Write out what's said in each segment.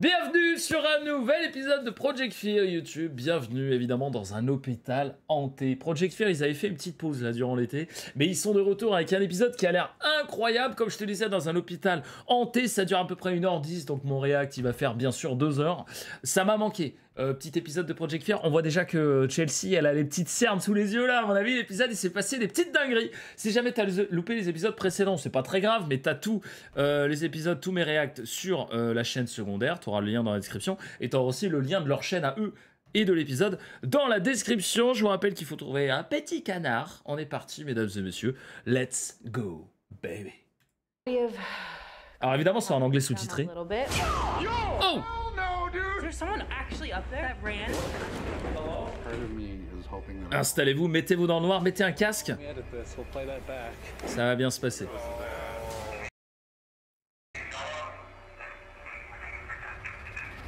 Bienvenue sur un nouvel épisode de Project Fear YouTube, bienvenue évidemment dans un hôpital hanté. Project Fear, ils avaient fait une petite pause là durant l'été, mais ils sont de retour avec un épisode qui a l'air incroyable, comme je te disais, dans un hôpital hanté, ça dure à peu près 1h10, donc mon react il va faire bien sûr 2 heures. Ça m'a manqué, petit épisode de Project Fear, on voit déjà que Chelsea elle a les petites cernes sous les yeux là, à mon avis l'épisode il s'est passé des petites dingueries. Si jamais t'as loupé les épisodes précédents, c'est pas très grave, mais t'as tous les épisodes, tous mes reacts sur la chaîne secondaire, t'auras le lien dans la description, et t'auras aussi le lien de leur chaîne à eux et de l'épisode dans la description. Je vous rappelle qu'il faut trouver un petit canard. On est parti mesdames et messieurs, let's go baby. Alors évidemment c'est en anglais sous-titré. Oh! Installez-vous, mettez-vous dans le noir, mettez un casque. Ça va bien se passer.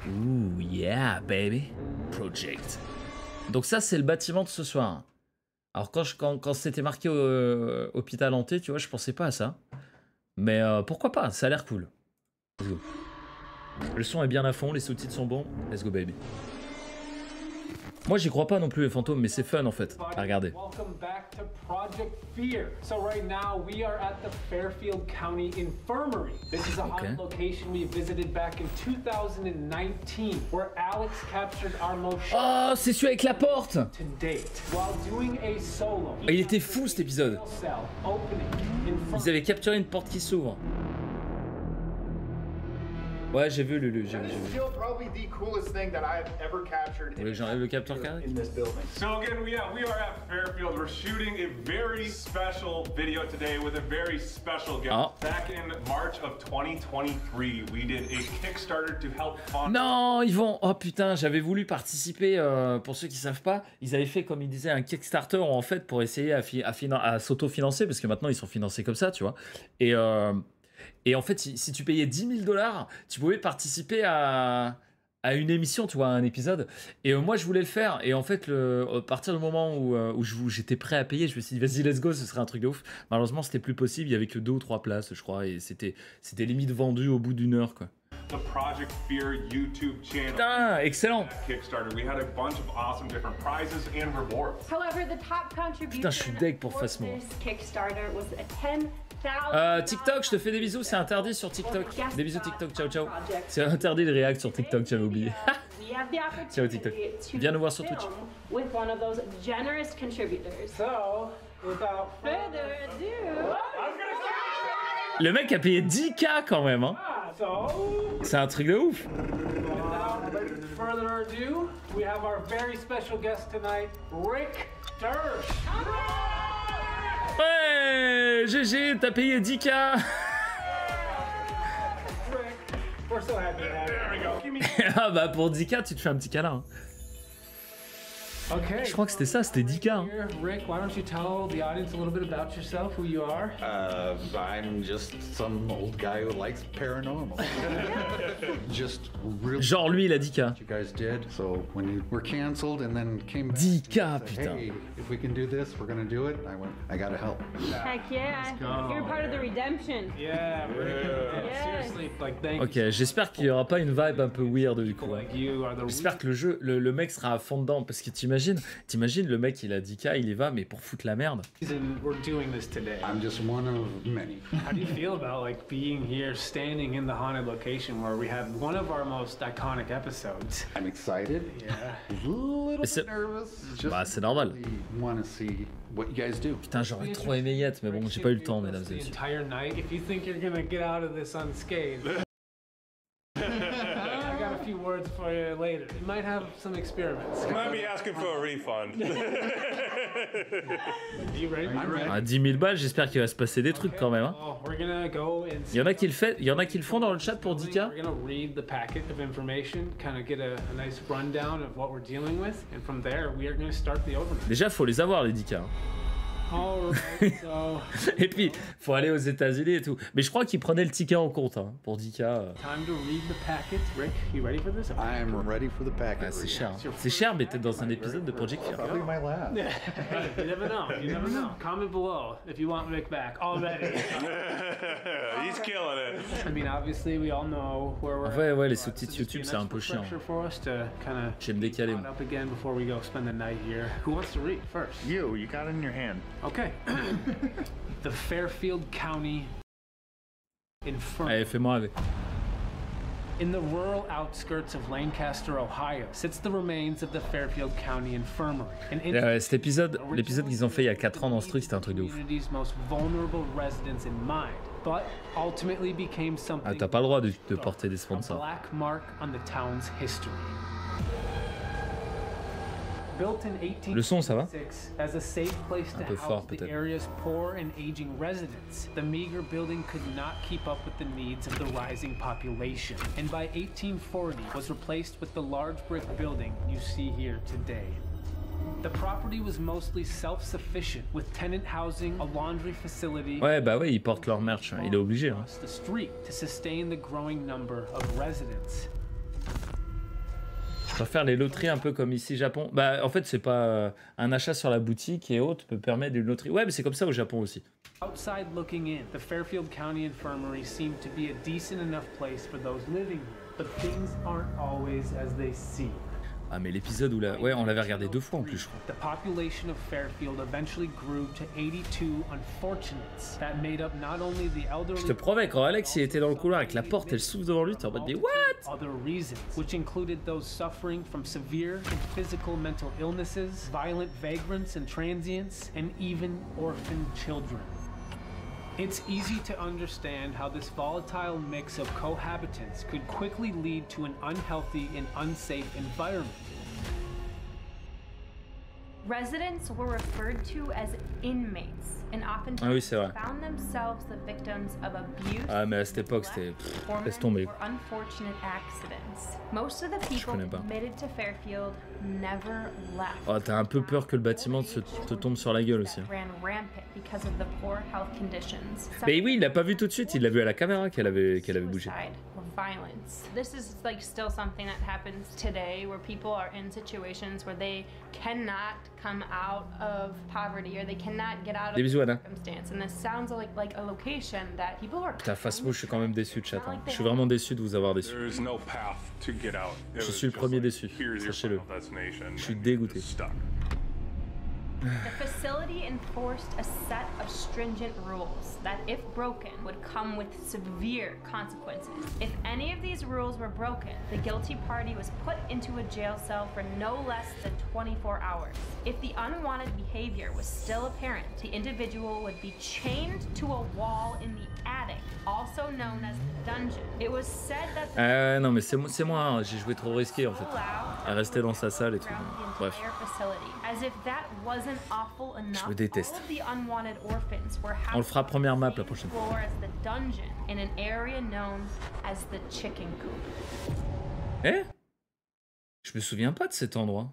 Ouh, yeah, baby. Project. Donc ça, c'est le bâtiment de ce soir. Alors quand c'était marqué hôpital hanté, tu vois, je pensais pas à ça. Mais pourquoi pas, ça a l'air cool. Let's go. Le son est bien à fond, les sous-titres sont bons. Let's go, baby. Moi, j'y crois pas non plus les fantômes, mais c'est fun en fait. À regarder. Welcome back to Project Fear. So right now we are at the Fairfield County Infirmary. This is a haunted location we visited back in 2019, where Alex captured our most Oh, c'est celui avec la porte. to date. While doing a solo, Il était fou cet épisode. cell opening in front. Ils avaient capturé une porte qui s'ouvre. Ouais, j'ai vu Lulu, j'ai vu. Still probably the coolest thing that I've ever captured Vous voulez que j'enlève le capteur carré? in this building. So again, we are at Fairfield. We're shooting a very special video today with a very special guest. Oh. Back in March of 2023, we did a Kickstarter to help fund... Non, ils vont... Oh putain, j'avais voulu participer, pour ceux qui savent pas, ils avaient fait, comme ils disaient, un Kickstarter en fait pour essayer à s'auto-financer, parce que maintenant ils sont financés comme ça, tu vois. Et en fait, si tu payais 10 000 $, tu pouvais participer à une émission, tu vois, à un épisode. Et moi, je voulais le faire. Et en fait, à partir du moment où j'étais prêt à payer, je me suis dit, vas-y, let's go, ce serait un truc de ouf. Malheureusement, c'était plus possible. Il y avait que 2 ou 3 places, je crois. Et c'était limite vendu au bout d'1 heure, quoi. The Project Fear YouTube channel. Putain, excellent. Kickstarter. We had a bunch of awesome different prizes and rewards. However, the top contribution Putain, je suis deg pour for Phasmo. this Kickstarter was a 10,000 TikTok, je te fais des bisous, c'est interdit sur TikTok. Des bisous TikTok, ciao ciao. C'est interdit de react sur TikTok, j'avais oublié. Ciao TikTok. Viens nous voir sur Twitch. With one of those generous contributors. So, without Further ado, Le mec a payé 10K quand même, hein. C'est un truc de ouf. without further ado, we have our very special guest tonight, Rick Dersh. Ouais, GG, t'as payé 10K. Rick, we're so happy to have There we go. Give me... Ah bah pour 10K, tu te fais un petit câlin. Hein. you. Okay. Je crois que c'était ça, c'était 10K. Hein. Here, Rick, why don't you tell the audience a little bit about yourself, who you are? I'm just some old guy who likes paranormal. Just really Genre lui, il a 10K. what you guys did. So when you were canceled and then came back, 10K, said, putain. hey, if we can do this, we're gonna do it. I went, I gotta help. heck yeah, you're part of the redemption. Yeah, Rick. Seriously, like thank Ok, you. j'espère qu'il y aura pas une vibe un peu weird du coup. Like you are the J'espère que le jeu, le mec sera à fond dedans. Parce que t'imagines le mec il a 10K, il y va, mais pour foutre la merde. reason we're doing this today. I'm just one of many. How do you feel about like being here, standing in the haunted location where we had one of our most iconic episodes? I'm excited. Yeah. A little Mais c'est- bit nervous. Just Bah c'est normal. really want to see what you guys do. Putain, j'aurais trop aimé y être, mais bon, j'ai pas eu le temps, mesdames et The messieurs. entire night. If you think you're gonna get out of this unscathed, I got a few words for you later. You might have some experiments. Might be asking for a refund. You ready? I'm ready. À 10 000 balles, j'espère qu'il va se passer des trucs quand même. Hein. Oh, we're gonna go and. Il y en a qui le font dans le chat pour 10K. We're gonna read the packet of information, kind of get a nice rundown of what we're dealing with, and from there we are gonna start the overnight. Déjà, faut les avoir les 10K. Hein. Alright, so Et puis, faut aller aux États-Unis et tout. Mais je crois qu'il prenait le ticket en compte hein, pour 10K. time to read the packet. Rick, you ready for this? I'm ready for the package. Ah, c'est cher. Hein. C'est cher, mais t'es dans un épisode de Project Fear. Probably my last. You never know. You never know. Comment below if you want Rick back already. He's killing it. I mean, obviously, we all know where we're. Ouais, ouais, les at, but sous-titres this would be YouTube, a c'est un nice peu chiant. refresher for us to kind of Je vais me décaler. caught up again before we go spend the night here. Who wants to read first? You got it in your hand. Okay. The Fairfield County Infirmary. Allez, fais-moi rêver. In the rural outskirts of Lancaster, Ohio, sits the remains of the Fairfield County Infirmary. Cet épisode, l'épisode qu'ils ont fait il y a 4 ans dans ce truc, c'était un truc de ouf. Community's most vulnerable residents in mind, but ultimately became Ah, something t'as pas le droit de porter des a sponsors. black mark on the town's history. Built in Le son, ça va? 1866 as a safe place to peu fort, house the peut-être. area's poor and aging residents, the meager building could not keep up with the needs of the rising population, and by 1840 was replaced with the large brick building you see here today. The property was mostly self-sufficient, with tenant housing, a laundry facility, Ouais, bah ouais, ils portent leur merch, hein. Il est obligé. Hein. across the street to sustain the growing number of residents. Je préfère les loteries un peu comme ici Japon. Bah en fait c'est pas un achat sur la boutique et autres peut permettre une loterie. Ouais mais c'est comme ça au Japon aussi. Outside looking in, the Fairfield County Infirmary seemed to be a decent enough place for those living here, but things aren't always as they seem. Ah mais l'épisode où la... Ouais on l'avait regardé 2 fois en plus je crois. The population of Fairfield eventually grew to 82 unfortunates that made up not only the elderly. Je te promets quand Alex il était dans le couloir avec la porte elle s'ouvre devant lui t'es en mode mais what? Other reasons, which included those suffering from severe and physical mental illnesses, violent vagrants and transients, and even orphan children. It's easy to understand how this volatile mix of cohabitants could quickly lead to an unhealthy and unsafe environment. Residents were referred to as inmates and Ah oui, oftentimes c'est vrai. found themselves the victims of abuse. Ah mais à cette époque c'était... Laisse tomber. or unfortunate accidents. Most of the people connais pas. admitted to Fairfield never left. Oh t'as un peu peur que le bâtiment te tombe sur la gueule aussi. Hein. Ran rampant because of the poor health conditions. Mais oui il l'a pas vu tout de suite, il l'a vu à la caméra qu'elle avait bougé. Suicide or violence. This is like still something that happens today where people are in situations where they cannot come out of poverty or they cannot get out of Des bisous Anna. circumstance. And this sounds like a location that people are. Ta face mouche je suis quand même déçu de chat. Hein. Je suis vraiment déçu de vous avoir déçu. There's no path to get out. It Je was suis le just premier like, déçu, here's your sachez-le. final destination, Je suis and dégoûté. you're stuck. The facility enforced a set of stringent rules that, if broken, would come with severe consequences. If any of these rules were broken, the guilty party was put into a jail cell for no less than 24 hours. If the unwanted behavior was still apparent, the individual would be chained to a wall in the attic, also known as the dungeon. It was said that the Non mais c'est moi, hein. J'ai joué trop risqué en fait. À rester dans sa salle et tout. around the Bref. entire facility. As if that wasn't awful enough, me déteste. all of the unwanted orphans were On le fera housed première on the map same la prochaine floor as the dungeon in an area known as the chicken coop. Eh? Je me souviens pas de cet endroit.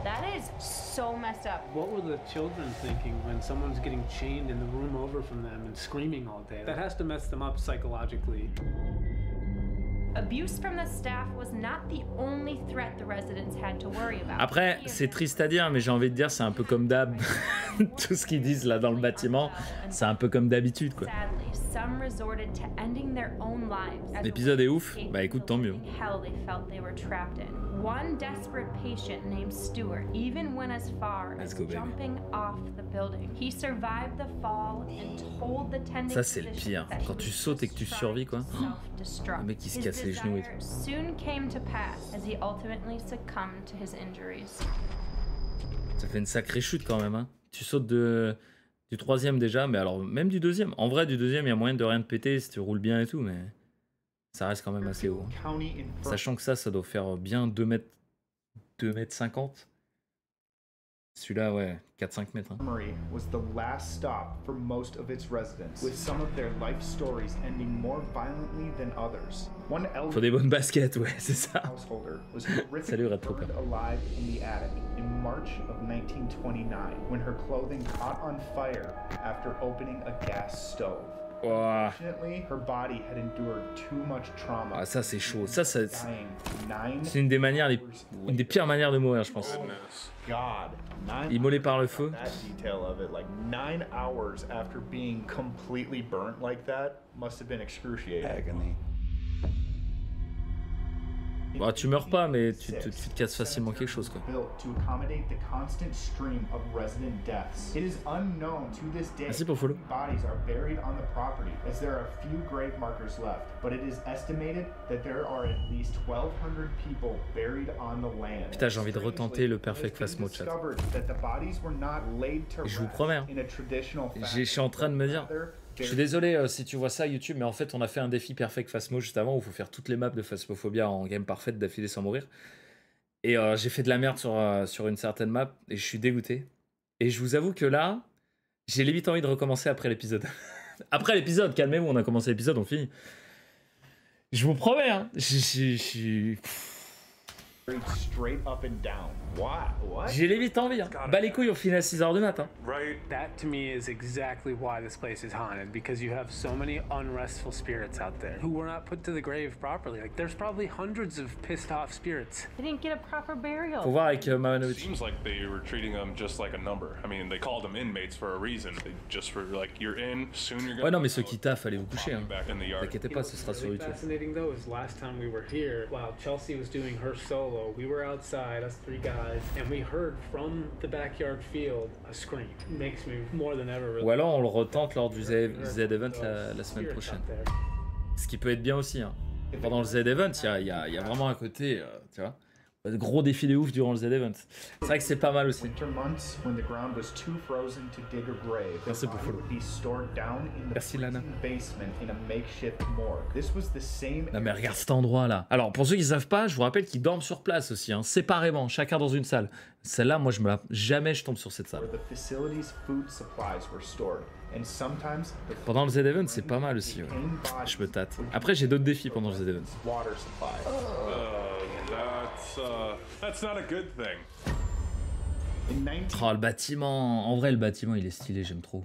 That is so messed up. What were the children thinking when someone's getting chained in the room over from them and screaming all day? That has to mess them up psychologically. Abuse from the staff was not the only threat the residents had to worry about. Après, c'est triste à dire, mais j'ai envie de dire, c'est un peu comme d'hab. Tout ce qu'ils disent là dans le bâtiment, c'est un peu comme d'habitude quoi. Sadly, some resorted to ending their own lives as a L'épisode way est to ouf, escape bah écoute, the tant mieux. living hell they felt they were trapped in. One desperate patient named Stewart even went as far Let's as go, baby. jumping off the building. He survived the fall and told the tending Ça, c'est le physician pire. that he Quand tu was sautes et que tu just survis, quoi. trying to self-destruct. Le mec, il se His casse les genoux et desire soon came to pass as he ultimately succumbed to his injuries. Ça fait une sacrée chute quand même. Hein. Tu sautes du troisième déjà, mais alors même du deuxième. En vrai, du deuxième, il y a moyen de rien te péter si tu roules bien et tout, mais ça reste quand même assez haut. Hein. County Infirmary. Sachant que ça doit faire bien 2 mètres 50. Celui-là, ouais, 4-5 mètres. Hein. Was the last stop for most of its residents, with some of their life stories ending more violently than others. One Faut des bonnes baskets, ouais, c'est ça. householder was Salut, horrifically Red Trooper. burned alive in the attic, and March of 1929 when her clothing caught on fire after opening a gas stove. Ouah. Fortunately, her body had endured too much trauma. Ah, ça c'est chaud. Ça, Dying 9 c'est une des manières, une des pires manières de mourir, je pense. God, Immolé par le feu. that detail of it, like 9 hours after being completely burnt like that, must have been excruciating. Agony. Bah, tu meurs pas, mais tu te casses facilement quelque chose, quoi. Built to accommodate the constant stream of resident deaths. It is unknown to this day Merci pour le follow. how many bodies are buried on the property, as there are few grave markers left. But it is estimated that there are at least 1,200 people buried on the land. Putain, j'ai envie de retenter le Perfect Phasmo, chat. Je vous promets, hein. Je suis en train de me dire... Je suis désolé si tu vois ça YouTube, mais en fait on a fait un défi Perfect Phasmo juste avant où il faut faire toutes les maps de Phasmophobia en game parfaite d'affilée sans mourir. Et j'ai fait de la merde sur une certaine map et je suis dégoûté. Et je vous avoue que là, j'ai limite envie de recommencer après l'épisode. Après l'épisode, calmez-vous, on a commencé l'épisode, on finit. Je vous promets, hein, Straight up and down. What? j'ai limite envie. Hein. Bah les couilles, on finit à 6h du matin. Right. That to me is exactly why this place is haunted, because you have so many unrestful spirits out there who were not put to the grave properly. Like there's probably hundreds of pissed off spirits. They didn't get a proper burial. Faut voir avec Mavanovic. Seems like they were treating them just like a number. I mean, they called them inmates for a reason. They just were like, you're in, soon you're gonna. Ouais non mais ceux qui taffent, allez vous coucher. Hein. Back in the yard. T'inquiétez pas, ce sera sur YouTube. Fascinating though is last time we were here, while Chelsea was doing her solo, we were outside, us 3 guys, and we heard from the backyard field a scream. It makes me more than ever. Ou alors on le retente lors du Z-Event la semaine prochaine. Ce qui peut être bien aussi. Hein. Pendant le Z-Event, il y a vraiment un côté, tu vois, gros défi de ouf durant le Z-Event. C'est vrai que c'est pas mal aussi. Merci pour follow. Merci Lana. Non mais regarde cet endroit là. Alors pour ceux qui savent pas, je vous rappelle qu'ils dorment sur place aussi, hein, séparément, chacun dans une salle. Celle-là, moi jamais je tombe sur cette salle. Pendant le Z-Event, c'est pas mal aussi. Ouais. Je me tâte. Après, j'ai d'autres défis pendant le Z-Event. That's not a good thing. Oh, le bâtiment. En vrai, le bâtiment, il est stylé, j'aime trop.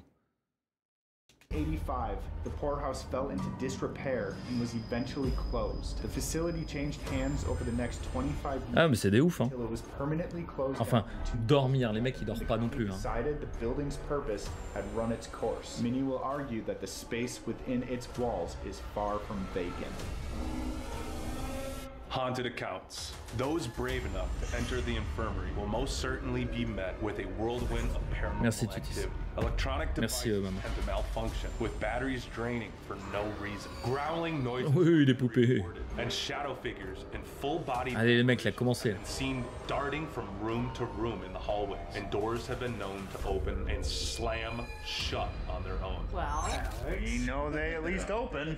1985, the poorhouse fell into disrepair and was eventually closed. The facility changed hands over the next 25 years. Ah mais c'est des ouf hein. Until it was permanently closed. Enfin, dormir, les mecs ils dorment pas non plus hein. Decided the building's purpose had run its course. Many will argue that the space within its walls is far from vacant. Haunted accounts. Those brave enough to enter the infirmary will most certainly be met with a whirlwind of paranormal Merci, Tutis. activity. Electronic Merci, devices maman. tend to malfunction, with batteries draining for no reason. Growling noises Oui, les poupées. and shadow figures in full body Allez les mecs, là, commencez. seen darting from room to room in the hallways, and doors have been known to open and slam shut on their own. Well, You know they at least open.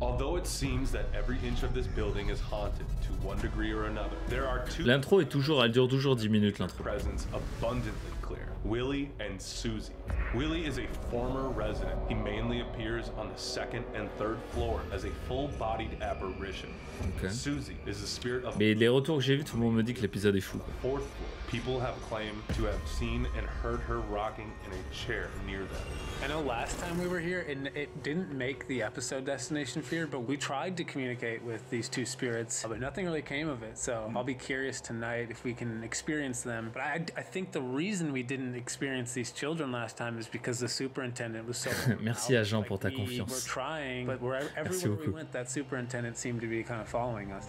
Although it seems that every inch of this building is haunted to one degree or another, there are two L'intro est toujours, elle dure toujours 10 minutes l'intro. presence abundantly clear. Willie and Susie. Willie is a former resident. He mainly appears on the second and third floor as a full-bodied apparition. Okay. Susie is the spirit of Mais les retours que j'ai vus, tout le monde me dit que l'épisode est fou. Quoi. the fourth floor. People have claimed to have seen and heard her rocking in a chair near them. I know last time we were here, and it didn't make the episode Destination Fear, but we tried to communicate with these two spirits, but nothing really came of it. So I'll be curious tonight if we can experience them. But I think the reason we didn't experience these children last time is because the superintendent was so. Merci à Jean pour ta We confiance. were trying, but everywhere we beaucoup. went, that superintendent seemed to be kind of following us.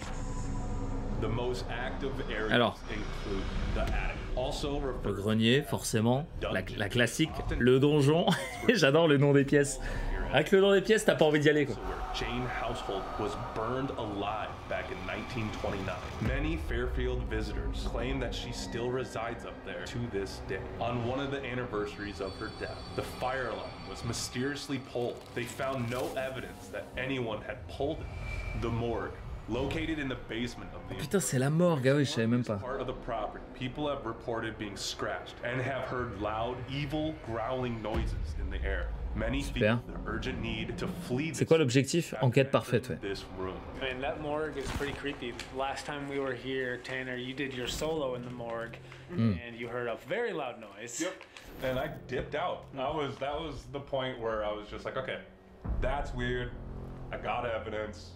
The most active areas Alors. include the attic, also Le referred grenier, forcément. La classique. Le donjon. J'adore le nom des pièces. Avec le nom des pièces, t'as pas envie d'y aller quoi. where Jane Household was burned alive back in 1929. Many Fairfield visitors claim that she still resides up there to this day. On one of the anniversaries of her death, the fire alarm was mysteriously pulled. They found no evidence that anyone had pulled it. The morgue, located in the basement of the Putain, c'est la morgue, ah oui, je savais même pas. part of the property, people have reported being scratched and have heard loud, evil, growling noises in the air. Many Super. feel the urgent need to flee C'est quoi l'objectif? Enquête parfaite, ouais. this room. I mean, that morgue is pretty creepy. Last time we were here, Tanner, you did your solo in the morgue, and you heard a very loud noise. Yep. And I dipped out. That was the point where I was just like, okay, that's weird. I got evidence.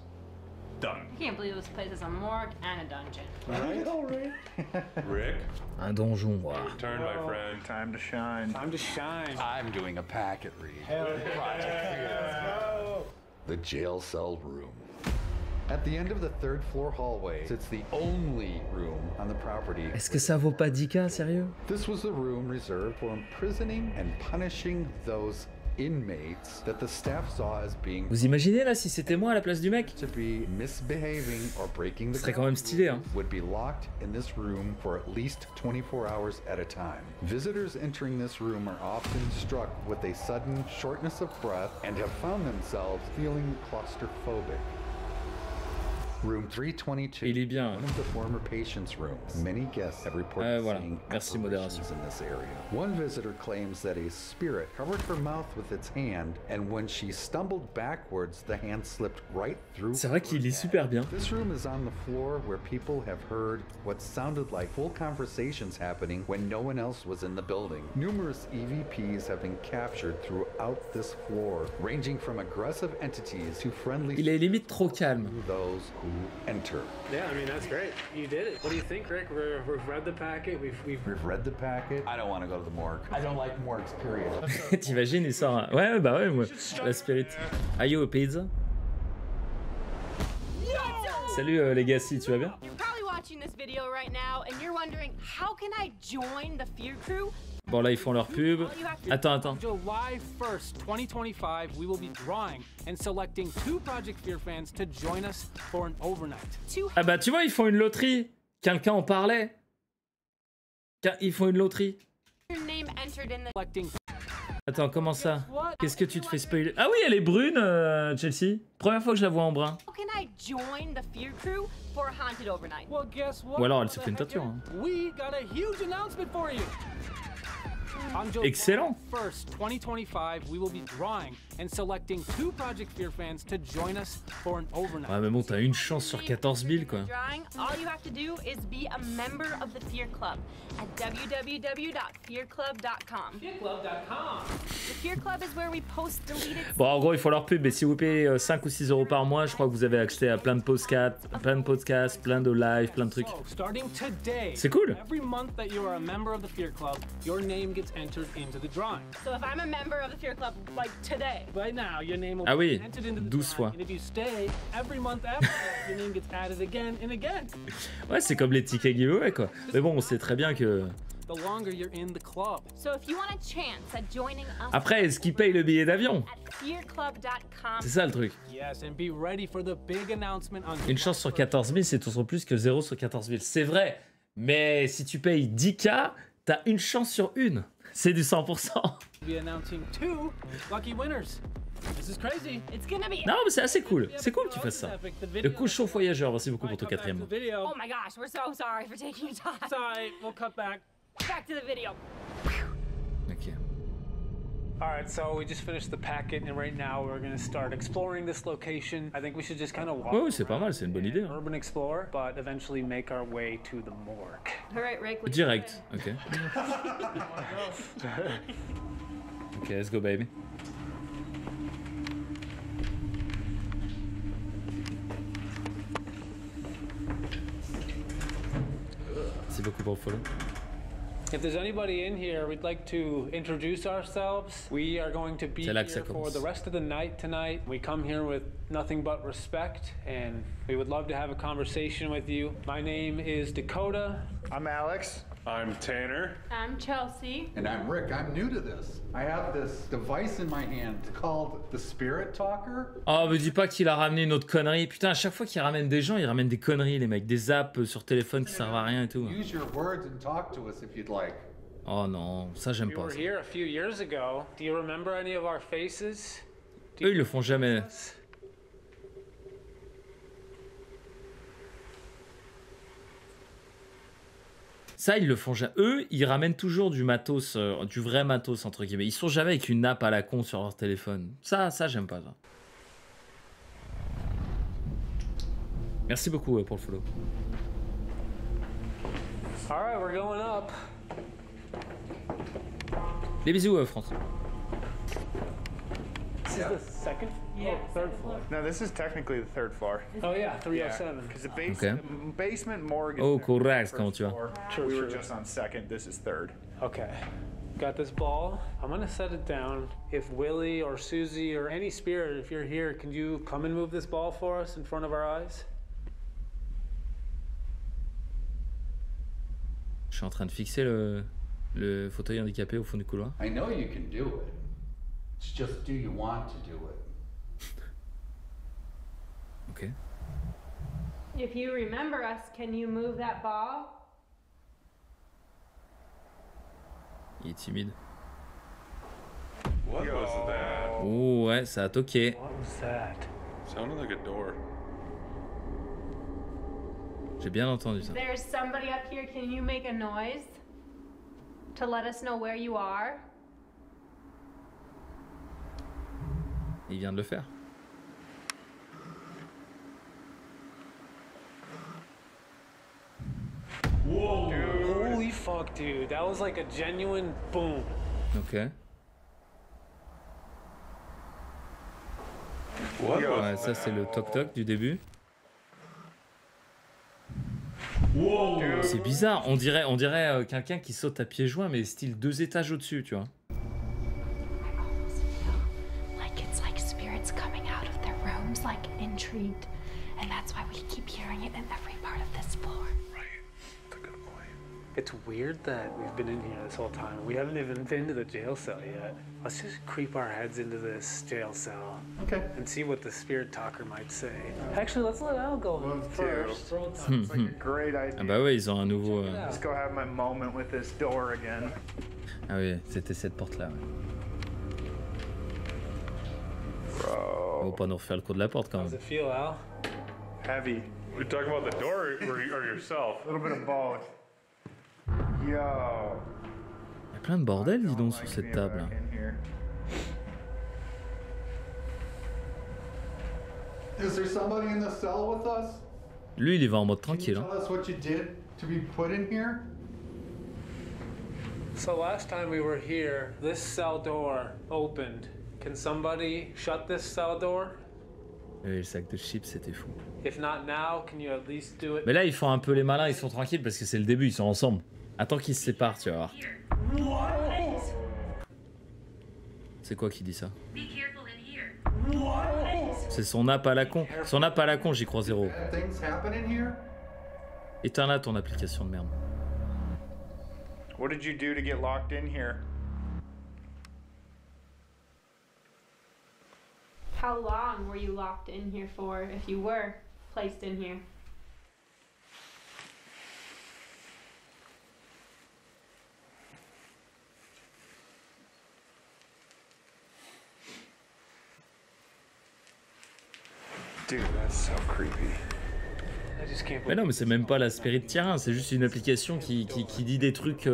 Done. I can't believe this place is a morgue and a dungeon. Rick, Un donjon, wow. your turn, my friend. Time to shine. Time to shine. I'm doing a packet read. The jail cell room. At the end of the third floor hallway sits the only room on the property. Est-ce que ça vaut pas 10K, sérieux? This was the room reserved for imprisoning and punishing those inmates that the staff saw as being Vous imaginez là si c'était moi à la place du mec? to be misbehaving or breaking the Ce serait quand même stylé, hein. would be locked in this room for at least 24 hours at a time. Visitors entering this room are often struck with a sudden shortness of breath and have found themselves feeling claustrophobic. Room 322. Il est bien. One of the former patients' rooms. Many guests have reported Voilà. seeing Merci, modération. apparitions in this area. One visitor claims that a spirit covered her mouth with its hand, and when she stumbled backwards, the hand slipped right through. C'est vrai qu'il est super bien. This room is on the floor where people have heard what sounded like full conversations happening when no one else was in the building. Numerous EVPs have been captured throughout this floor, ranging from aggressive entities to friendly Il est limite trop calme. those who enter. Yeah, I mean, that's great. You did it. What do you think, Rick? We've read the packet. We've We've read the packet. I don't want to go to the morgue. I don't like morgues, period. T'imagines, il sort un... Ouais, bah ouais, moi. La spirit. Ayo, pizza. Salut Legacy, tu vas bien? You're probably watching this video right now and you're wondering, how can I join the Fear Crew? Bon là ils font leur pub. Attends. July 1st, 2025, we will be drawing and selecting 2 Project Fear fans to join us for an overnight. Ah bah tu vois, ils font une loterie. Quelqu'un en parlait. Ils font une loterie. Your name entered in the Selecting Attends, comment ça? Qu'est-ce que tu te fais spoiler? Ah oui, elle est brune, Chelsea. Première fois que je la vois en brun. How can I join the Fear Crew for a haunted overnight? Well, guess what? Ou alors elle se fait une teinture. Hein. We got a huge announcement for you. On July Excellent. 1st, 2025, we will be drawing and selecting 2 Project Fear fans to join us for an overnight. Ouais mais bon, t'as une chance sur 14 000 quoi. Drawing, all you have to do is be a member of the Fear Club at www.fearclub.com. Fearclub.com. The Fear Club is where we post deleted. Bon en gros ils font leur pub, mais si vous payez 5 ou 6 euros par mois, je crois que vous avez accès à plein de podcasts, plein de lives, plein de trucs. So, starting today, C'est cool. every month that you are a member of the Fear Club, your name gets entered into the drawing. So if I'm a member of the Fear Club, like today, Right now, your name will Ah oui, be entered into the 12 drawing, fois. and if you stay, every month after that, your name gets added again and again. Ouais, c'est comme les tickets giveaway quoi. Mais bon, on sait très bien que... The longer you're in the club. so if you want a chance at joining us Après, est-ce qu'ils payent le billet d'avion? at fearclub.com, C'est ça le truc. Yes, and be ready for the big announcement on Une chance sur 14 000, c'est toujours plus que 0 sur 14 000. C'est vrai, mais si tu payes 10K, t'as une chance sur une. C'est du 100%. be announcing 2 lucky winners. This is crazy. it's gonna be. Non, mais c'est assez cool. C'est cool que tu fasses ça. Le cochon voyageur, merci beaucoup pour ton quatrième mois. Oh my gosh, we're so sorry for taking your time. Sorry, we'll cut back. Back to the video. Ok. All right, so we just finished the packet, and right now we're gonna start exploring this location. I think we should just kind of walk. Ouais, oui, c'est pas mal, c'est une bonne idée. Hein. Urban explore, but eventually make our way to the morgue. All right, Rick. what you Direct, ok. Ok, let's go baby. Merci beaucoup pour le follow. If there's anybody in here, we'd like to introduce ourselves. We are going to be C'est là que ça here for commence. the rest of the night tonight. We come here with nothing but respect, and we would love to have a conversation with you. My name is Dakota. I'm Alex. I'm Tanner. I'm Chelsea. And I'm Rick. I'm new to this. I have this device in my hand called the Spirit Talker. Oh, me dis pas qu'il a ramené une autre connerie. Putain, à chaque fois qu'il ramène des gens, il ramène des conneries, les mecs. Des apps sur téléphone qui servent à rien et tout. Use your words and talk to us if you'd like. Oh non, ça j'aime We pas. were Ça. here a few years ago. Do you remember any of our faces? Eux, ils le font jamais. Ça, ils le font jamais. Eux, ils ramènent toujours du matos, du vrai matos, entre guillemets. Ils sont jamais avec une app à la con sur leur téléphone. Ça j'aime pas, ça. Merci beaucoup pour le follow. Alright, we're going up. Les bisous, France. This is the second or third floor. No, this is technically the third floor. Oh yeah, 307. Because the, Okay. the basement morgue is Oh, technically correct, the comment first tu vas? floor. True, We were true. just on second. This is third. Okay. Got this ball. I'm gonna set it down. If Willie or Susie or any spirit, if you're here, can you come and move this ball for us in front of our eyes? Je suis en train de fixer le fauteuil handicapé au fond du couloir. I know you can do it. It's just, do you want to do it? Ok. If you remember us, can you move that ball? Il est timide. What was that? Oh ouais, ça a toqué. What was that? Sounded like a door. J'ai bien entendu ça. There's somebody up here. Can you make a noise to let us know where you are? Il vient de le faire. Whoa! Holy fuck, dude. That was like a genuine boom. Ok. What Ouais, was ça c'est le toc-toc du début. Whoa! C'est bizarre, on dirait quelqu'un qui saute à pieds joints, mais style 2 étages au-dessus, tu vois. I almost feel like it's like spirits coming out of their rooms, like intrigued. And that's why we keep hearing it in every part of this floor. It's weird that we've been in here this whole time. We haven't even been to the jail cell yet. Let's just creep our heads into this jail cell. Okay. And see what the spirit talker might say. Actually, let's let Al go Love first. It's like a great idea. Ah bah ouais, ils ont un nouveau... Let's go have my moment with this door again. Ah oui, c'était cette porte-là. Ouais. Bro. On va pas nous refaire le coup de la porte quand How's même. it feel, Al? Heavy. You talking about the door or yourself? A little bit of both. Yo. Il y a plein de bordel, dis donc, sur cette table. Is there somebody in the cell with us? Lui, il y va en mode Can you tranquille. tell Hein. us what you did to be put in here? So last time we were here, this cell door opened. Can somebody shut this cell door? Et le sac de chips, c'était fou. If not now, can you at least do it? Mais là, ils font un peu les malins, ils sont tranquilles parce que c'est le début, ils sont ensemble. Attends qu'ils se séparent, tu vas voir. C'est quoi qui dit ça? C'est son app à la con. Son app à la con, j'y crois zéro. Bad things happen in here? Éteins-la ton application de merde. What did you do to get locked in here? How long were you locked in here for if you were placed in here? Dude, that's so creepy. I just can't Mais believe non, mais c'est même pas la Spirit Tyrin, c'est juste une application qui dit des trucs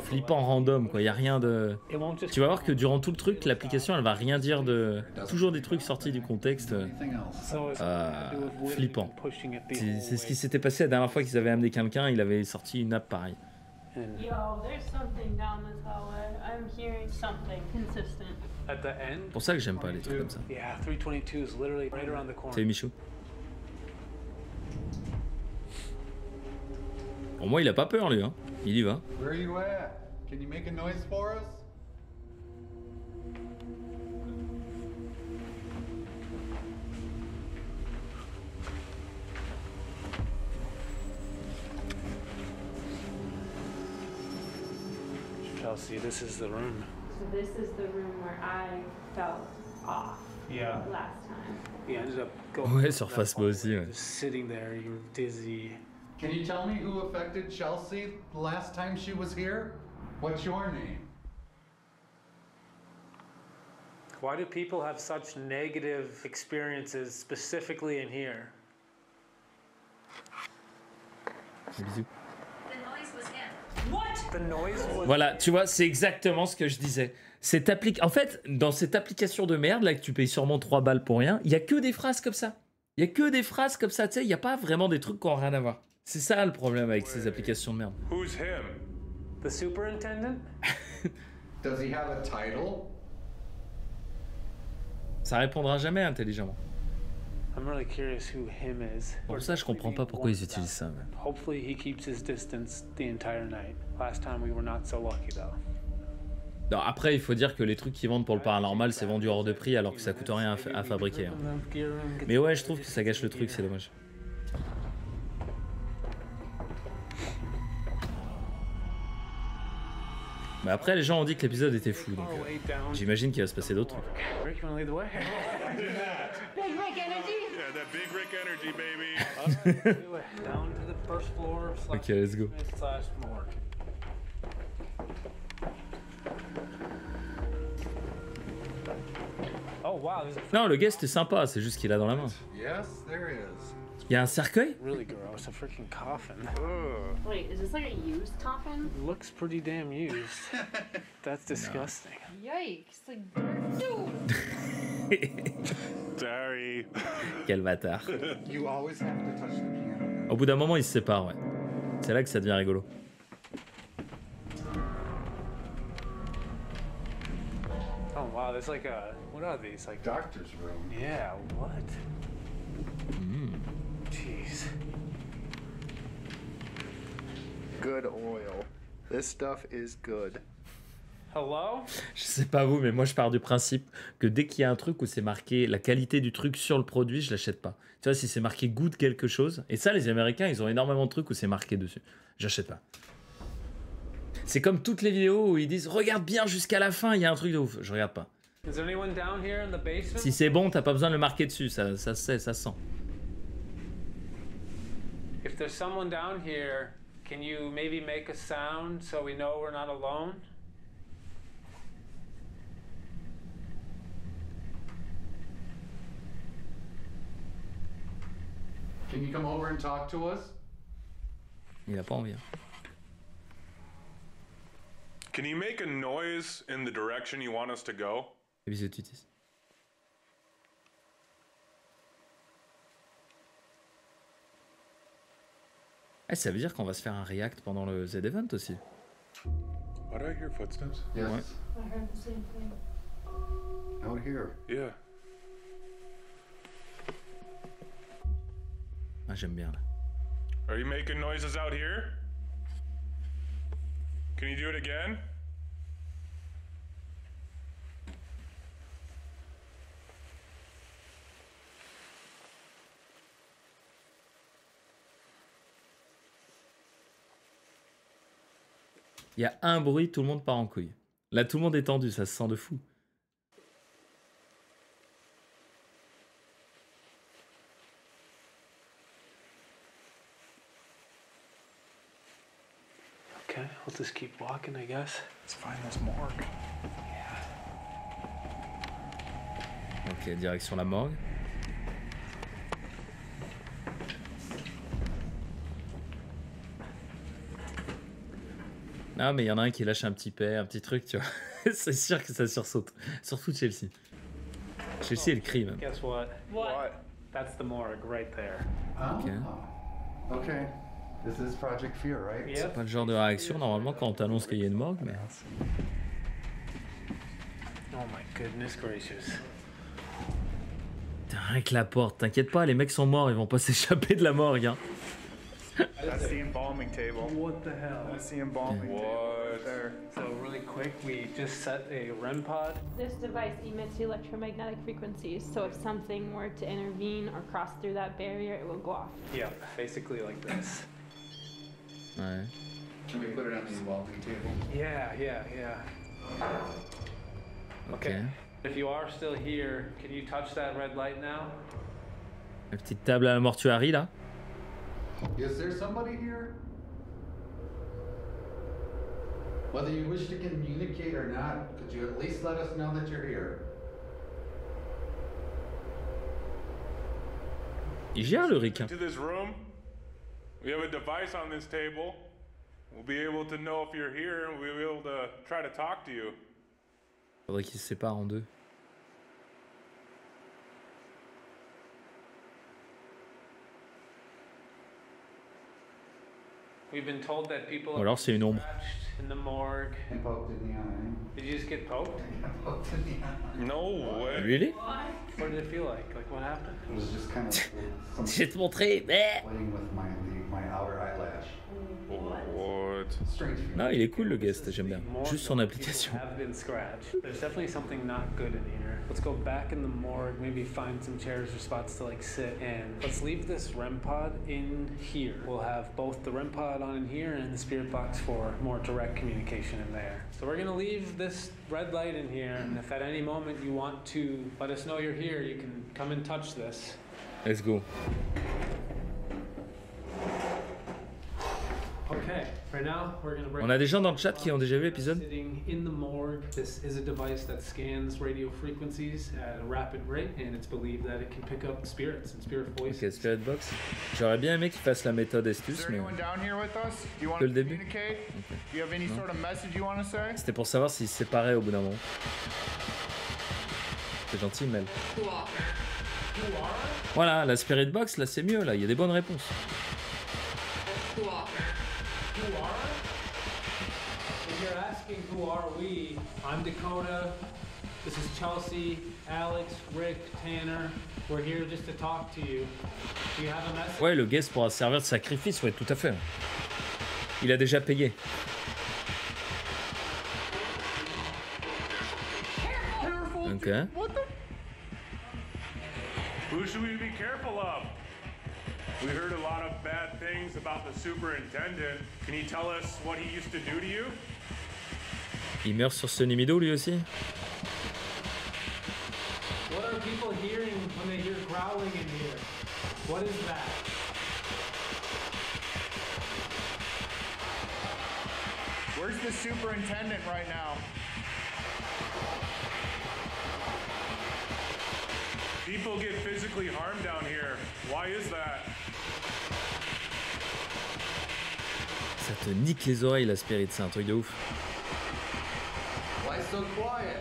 flippants random, quoi. Y a rien de... it won't just Tu vas voir que durant tout le truc, l'application, elle va rien dire de... Toujours des trucs sortis du contexte. Anything else? So it's to do with Willie flippant. pushing it the C'est whole c'est ce qui way. s'était passé la dernière fois qu'ils avaient amené quelqu'un, il avait sorti une app pareille. And Yo, there's something down this hallway. I'm hearing something consistent. at the end, C'est pour ça que j'aime pas les trucs comme ça. yeah, 322 is literally right around the corner. Salut Michou. Au moins, il a pas peur, lui, hein. Il y va. Where are you at? Can you make a noise for us? Chelsea, this is the room. So this is the room where I felt off Yeah. last time. You ended up going. Ouais, to sur that Phasma hallway, aussi, ouais. Just sitting there, you were dizzy. Can you tell me who affected Chelsea the last time she was here? What's your name? Why do people have such negative experiences specifically in here? Bisous. The noise was him. Voilà, tu vois, c'est exactement ce que je disais. En fait, dans cette application de merde, là, que tu payes sûrement 3 balles pour rien, il y a que des phrases comme ça. Il y a que des phrases comme ça, tu sais, il n'y a pas vraiment des trucs qui n'ont rien à voir. C'est ça le problème avec ces applications de merde. Who's him? The superintendent? Does he have a title? Ça répondra jamais intelligemment. I'm really curious who him is. Pour ça, je comprends pas pourquoi ils utilisent ça. Mais... Hopefully he keeps his distance the entire night. Last time we were not so lucky though. Non, après, il faut dire que les trucs qu'ils vendent pour le paranormal, c'est vendu hors de prix alors que ça coûte rien à fabriquer. Hein. Mais ouais, je trouve que ça gâche le truc, c'est dommage. Mais après, les gens ont dit que l'épisode était fou, donc j'imagine qu'il va se passer d'autres trucs. Rick, you wanna lead the way? Big Rick energy. Yeah, that big Rick energy, baby. Down to the first floor. Ok, let's go. Morgue. Oh wow, there's a Non, le guest est sympa, c'est juste qu'il a dans la main. Yes, there is. Il y a un cercueil? really gross, a freaking coffin. Wait, is this like a used coffin? Looks pretty damn used. That's disgusting. Yikes! Like, Sorry. Quel bâtard. You always have to touch the piano. Au bout d'un moment, ils se séparent, ouais. C'est là que ça devient rigolo. Oh wow, there's like a what are these like? Doctor's room. Yeah, what? Jeez. Good oil. This stuff is good. Hello? Je sais pas vous, mais moi je pars du principe que dès qu'il y a un truc où c'est marqué la qualité du truc sur le produit, je l'achète pas. Tu vois, si c'est marqué good quelque chose, et ça les Américains, ils ont énormément de trucs où c'est marqué dessus. J'achète pas. C'est comme toutes les vidéos où ils disent regarde bien jusqu'à la fin, il y a un truc de ouf. Je regarde pas. Is there anyone down here in the basement? Si c'est bon, t'as pas besoin de le marquer dessus, ça se sait, ça se sent. If there's someone down here, can you maybe make a sound so we know we're not alone? Can you come over and talk to us? Il a pas envie. Hein. Can you make a noise in the direction you want us to go? Bisous. Ah, ça veut dire qu'on va se faire un react pendant le Z-Event aussi. Why do I hear footsteps? Yes. Ouais. I heard the same thing. Out here. Yeah. Ah, j'aime bien là. Are you making noises out here? Can you do it again? Il y a un bruit, tout le monde part en couille. Là, tout le monde est tendu, ça se sent de fou. Okay, we'll just keep walking, I guess. Let's find this morgue. Ok, direction la morgue. Non, mais il y en a un qui lâche un petit paix, un petit truc, tu vois. C'est sûr que ça sursaute. Surtout Chelsea. Chelsea, elle crie même. Guess what? What? That's the morgue right there. Ok. Okay. This is Project Fear, right? Yep. C'est pas le genre de réaction normalement quand on t'annonce qu'il y a une morgue, mais... Oh my goodness gracious. Putain, rien que la porte, t'inquiète pas, les mecs sont morts, ils vont pas s'échapper de la morgue, hein. That's the embalming table. What the hell? That's the embalming table right there. So really quick, we just set a REM pod. This device emits electromagnetic frequencies, so if something were to intervene or cross through that barrier, it will go off. Yeah, basically like this. Ouais. Can we put it on the embalming table? Yeah. Okay. If you are still here, can you touch that red light now? La petite table à la mortuarie, là. Is there somebody here? Whether you wish to communicate or not, could you at least let us know that you're here? Il gère le ricain. To this room. We have a device on this table. We'll be able to know if you're here and we'll be able to try to talk to you. Faudrait qu'ils se séparent en deux. We've been told that people Ou alors c'est une ombre. in the morgue. And poked in the eye. Did you just get poked? Poked in the eye. No way. Really? What did it feel like? Like what happened? It was just kind of some Je vais te montrer. playing with my outer eyelash. What? Strange feeling. Non, il est cool le guest, j'aime bien. Morgue, Juste son people application. have been scratched. There's definitely something not good in here. Let's go back in the morgue, maybe find some chairs or spots to like sit in. Let's leave this REM pod in here. We'll have both the REM pod on in here and the spirit box for more direct communication in there. So we're gonna leave this red light in here, and if at any moment you want to let us know you're here, you can come and touch this. Let's go. Okay, right now we're gonna bring. On a des gens dans le chat qui ont déjà vu l'épisode. Sitting in the morgue. This is a device that scans radio frequencies at a rapid rate, and it's believed that it can pick up spirits and spirit voices. Ok, Spirit Box. J'aurais bien aimé qu'il fasse la méthode Is Estus, there mais anyone down here with us? Do you want Que to le début. communicate? Do you have any sort of message you want to say? c'était pour savoir s'ils se séparaient au bout d'un moment. C'est gentil, Mel. Voilà, la Spirit Box, là c'est mieux, là, il y a des bonnes réponses. If you're asking who are we, I'm Dakota. This is Chelsea, Alex, Rick, Tanner. We're here just to talk to you. Do you have a message? Ouais, le guest pourra servir de sacrifice, ouais, tout à fait. Il a déjà payé. Ok. Who should we be careful of? We heard a lot of bad things about the superintendent. Can you tell us what he used to do to you? Il meurt sur ce Nimido lui aussi. What are people hearing when they hear growling in here? What is that? Where's the superintendent right now? People get physically harmed down here. Why is that? Ça te nique les oreilles la Spirit, c'est un truc de ouf. Why so quiet?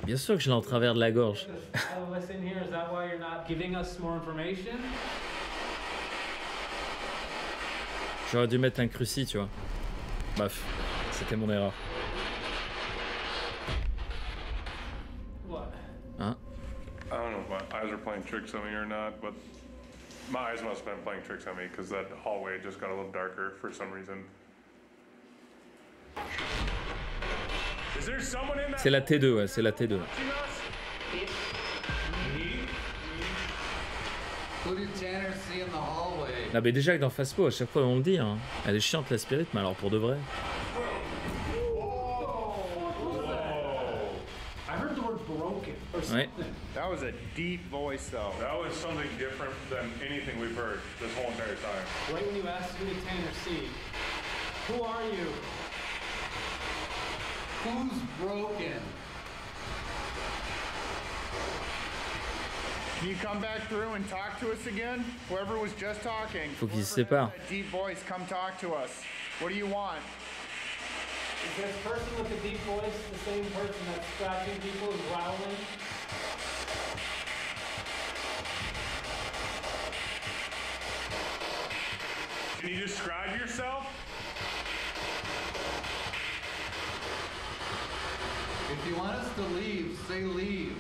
Bien sûr que je l'ai en travers de la gorge. All of us in here, is that why you're not giving us more information? J'aurais dû mettre un cruci, tu vois. Bref, c'était mon erreur. What? Hein? I don't know if my eyes are playing tricks on me or not, but my eyes must have been playing tricks on me because that hallway just got a little darker for some reason. Is there someone in that? C'est la T2, ouais, c'est la T2. watching us? Me? Who did Tanner see in the hallway? Non mais déjà que dans Faspo, à chaque fois on le dit, hein. Elle est chiante la Spirit, mais alors pour de vrai. I heard the word broken or Ouais. something. That was a deep voice, though. That was something different than anything we've heard this whole entire time. Right when you asked who did Tanner see, who are you? Who's broken? Can you come back through and talk to us again? Whoever was just talking. Faut qu'ils se Whoever has séparent. that deep voice, come talk to us. What do you want? Is this person with the deep voice the same person that's scratching people and growling? Can you describe yourself? If you want us to leave, say leave.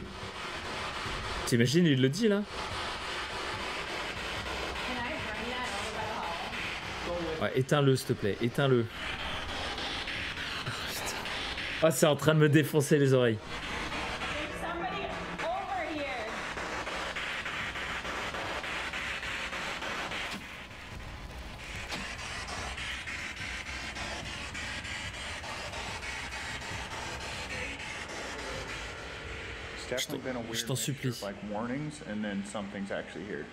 T'imagines, il le dit là? Can I bring that over by the hall? Ouais, éteins-le s'il te plaît, éteins-le. Ah, c'est en train de me défoncer les oreilles. There's somebody over here. It's definitely been a weird je t'en supplie. mixture of, like warnings and then something's actually here.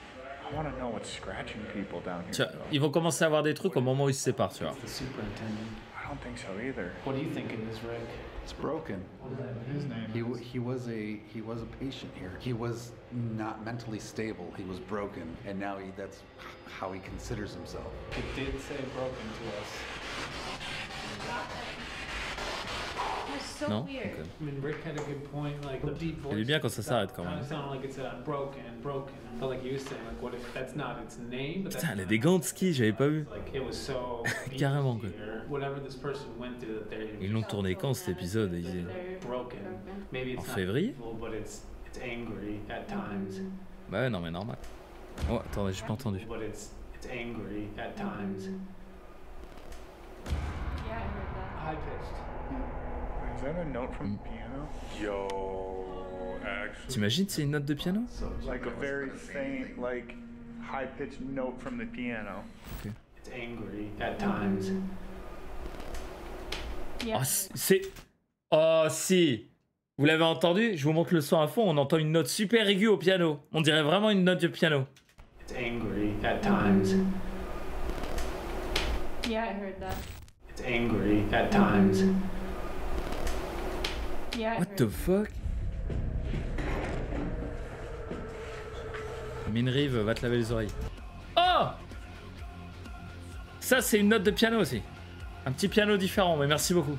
I want to know what's scratching people down here. Tiens, though. ils vont commencer à avoir des trucs au moment où ils se séparent, tu vois. The superintendent. I don't think so either. What do you think it is, Rick? It's broken. His name. He was a patient here. He was not mentally stable. He was broken, and now that's how he considers himself. It did say broken to us. So Non? weird. Ok. I mean, Rick had a good point, like the deep voice. Elle est bien quand ça s'arrête quand Kind même. of sounded like it said I'm broken. But like you were saying, like what if that's not its name? But Putain, that's elle a not- des gants de ski, j'avais pas vu. Like it was so Carrément, quoi. here, whatever this person went through that they're Ils l'ont tourné quand cet épisode? broken. Maybe it's En not février? evil, but it's angry at times. Bah ouais, non mais normal. Oh, attendez, j'ai pas entendu. But it's angry at times. Yeah, I heard that. High pitched. Is that a note from the piano? Yo, actually. T'imagines c'est une note de piano? Like a very faint, like high-pitched note from the piano. It's angry at times. Yeah. Oh, c'est... Oh si! Vous l'avez entendu? Je vous montre le son à fond, on entend une note super aiguë au piano. On dirait vraiment une note de piano. It's angry at times. Yeah, I heard that. It's angry at times. Yeah, I What heard the fuck? Minrive, va te laver les oreilles. Oh! Ça, c'est une note de piano aussi. Un petit piano différent, mais merci beaucoup.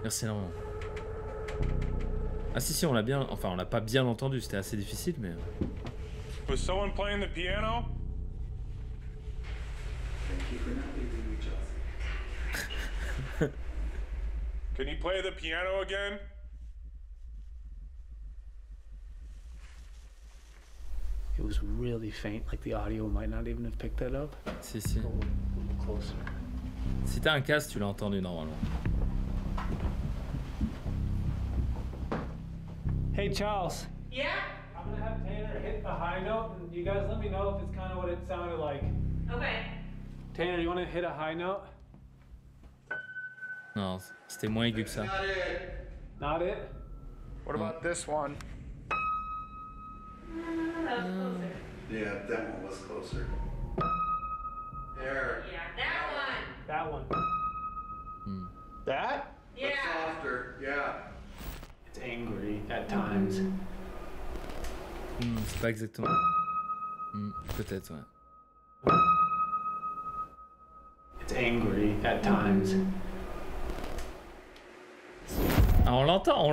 Merci énormément. Ah si, on l'a bien... Enfin, on l'a pas bien entendu, c'était assez difficile, mais... Was someone playing the piano? Can you play the piano again? It was really faint, like the audio might not even have picked that up. Si, si. A little closer. Si t'as un casque, tu l'as entendu normalement. Hey, Charles. Yeah? I'm gonna have Tanner hit the high note, and you guys let me know if it's kind of what it sounded like. Okay. Tanner, you wanna hit a high note? Non, c'était moins aigu que ça. Not it? What about this one? That was closer. Yeah, that one was closer. There. Yeah, that one. That one. That? Yeah. Softer. Yeah. It's angry at times. C'est pas exactement. Peut-être, ouais. It's angry at times. Ah, on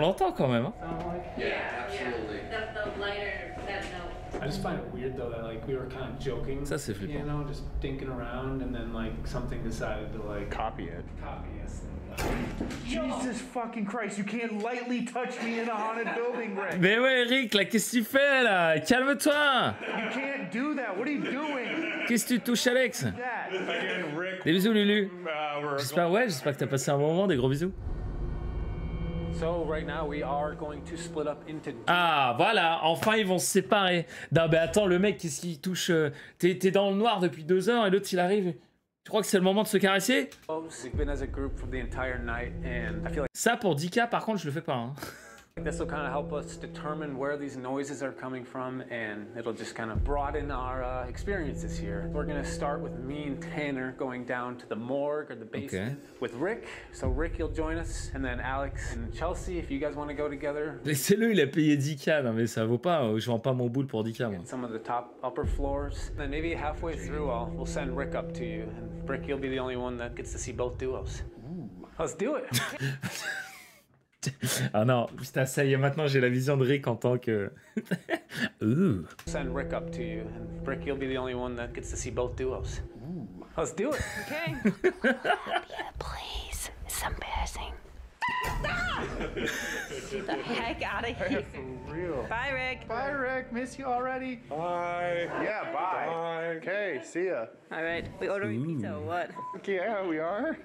l'entend quand même. Hein. Sound like? Yeah, absolutely. The lighter, that note. I just find it weird though that like we were kind of joking, Ça, c'est flippant. you know, just dinking around, and then like something decided to like Copy it. copy us. Jesus fucking Christ, you can't lightly touch me in a haunted building, Rick. Mais ouais, Eric, là, qu'est-ce que tu fais là? Calme-toi! You can't do that. What are you doing? Qu'est-ce que tu touches, Alex? That. Again, Rick. Des bisous, Lulu. We're J'espère que t'as passé un bon moment, des gros bisous. So right now we are going to split up into. Ah, voilà, enfin ils vont se séparer. Non, mais attends, le mec, qu'est-ce qu'il touche? T'es dans le noir depuis 2 heures et l'autre il arrive. Tu crois que c'est le moment de se caresser? We've been as a group for the entire night, and I feel like Ça, pour 10K, par contre, je le fais pas. Hein. this will kind of help us determine where these noises are coming from, and it'll just kind of broaden our experiences here. We're gonna start with me and Tanner going down to the morgue or the basement with Rick. So Rick, you'll join us, and then Alex and Chelsea, if you guys want to go together. Laissez-le, il a payé 10K. Non, mais ça vaut pas. Je vends pas mon boule pour 10K, moi. Some of the upper floors. Then maybe halfway through, we'll send Rick up to you, and Rick, you'll be the only one that gets to see both duos. Let's do it. Ah non, putain, ça y est, maintenant j'ai la vision de Rick en tant que... Send Rick up to you, and Rick, you'll be the only one that gets to see both duos. Let's do it. Okay. Please, it's embarrassing. Get the heck out of here. For real. Bye, Rick. Bye, Rick. Miss you already. Bye. Yeah, bye. Bye. Okay, see ya. All right. We ordering pizza or what? Yeah, we are.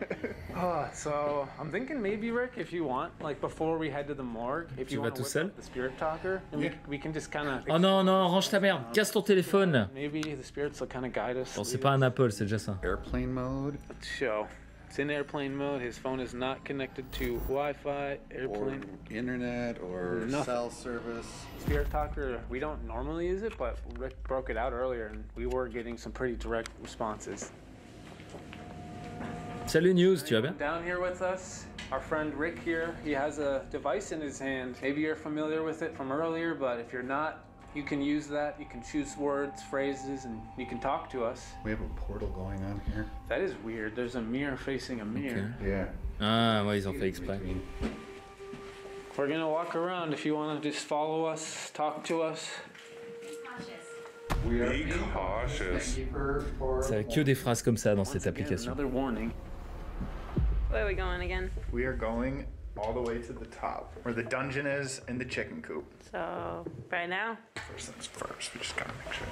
So I'm thinking maybe Rick, if you want, like before we head to the morgue, if you vas want tout to seul? whip up the spirit talker, and we can just kind of. Oh non, non, range ta merde. Casse ton téléphone. Maybe the spirits will kind of guide us. Bon, c'est pas un Apple, c'est déjà ça. Airplane mode Show. It's in airplane mode. His phone is not connected to Wi-Fi, or airplane. internet or Nothing. cell service. Spirit Talker, we don't normally use it, but Rick broke it out earlier, and we were getting some pretty direct responses. Salut News, tu vas bien? Down here with us, our friend Rick here, he has a device in his hand. Maybe you're familiar with it from earlier, but if you're not, you can use that. You can choose words, phrases, and you can talk to us. We have a portal going on here. That is weird. There's a mirror facing a mirror. Okay. Yeah. Ah ouais, ils ont fait exprès. We're gonna walk around. If you want to just follow us, talk to us. Be cautious. Ça a que des phrases comme ça dans cette Once again, application. another warning. Where are we going again? We are going all the way to the top, where the dungeon is in the chicken coop. So, right now? First things first, we just gotta make sure.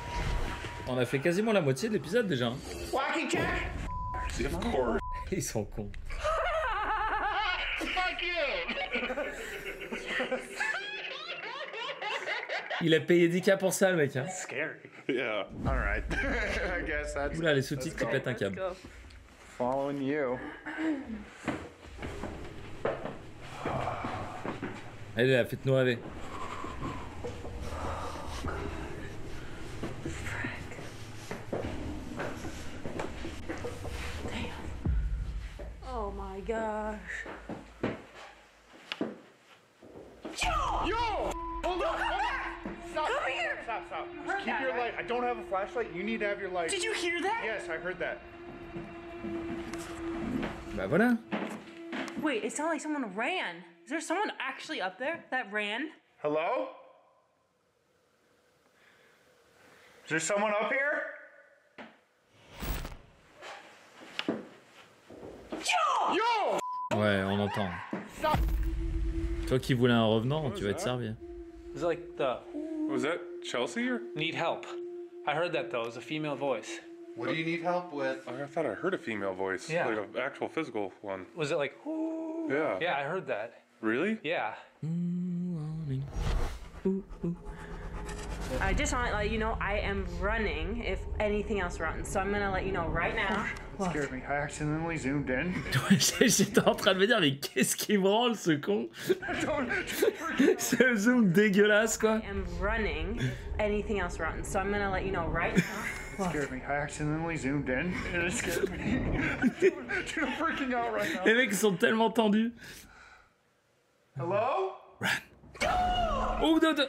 On a fait quasiment la moitié de l'épisode déjà. Hein. Walkie check! Of course. Ils sont cons. Fuck you! Il a payé 10K pour ça le mec. Hein. Scary. Yeah. All right. I guess that's Oula, les sous-titres qui pètent un câble. Go. following you. Allez là, faites-nous rêver. Oh my gosh. Yo! Hold on! Stop! Come here! Stop! Just keep your light. I don't have a flashlight. You need to have your light. Did you hear that? Yes, I heard that. Bah voilà. Wait, it sounded like someone ran. Is there someone actually up there that ran? Hello? Is there someone up here? Yo! Ouais, on entend. Toi qui voulais un revenant, tu vas être servi. It's like the Was that Chelsea or? need help. I heard that though. It's a female voice. What do you need help with? I thought I heard a female voice. Yeah. Like an actual physical one. Was it like? Ooh? Yeah. Yeah, I heard that. Really? Yeah. I just want to let you know I am running if anything else runs. So I'm gonna let you know right now. That scared me. I accidentally zoomed in. J'étais en train de me dire, mais qu'est-ce qui branle ce con? C'est un zoom dégueulasse quoi. I am running if anything else runs. So I'm gonna let you know right now. That scared me. I accidentally zoomed in, and it scared me. Dude, I'm freaking out right now. Les mecs ils sont tellement tendus. Hello? Oh, de...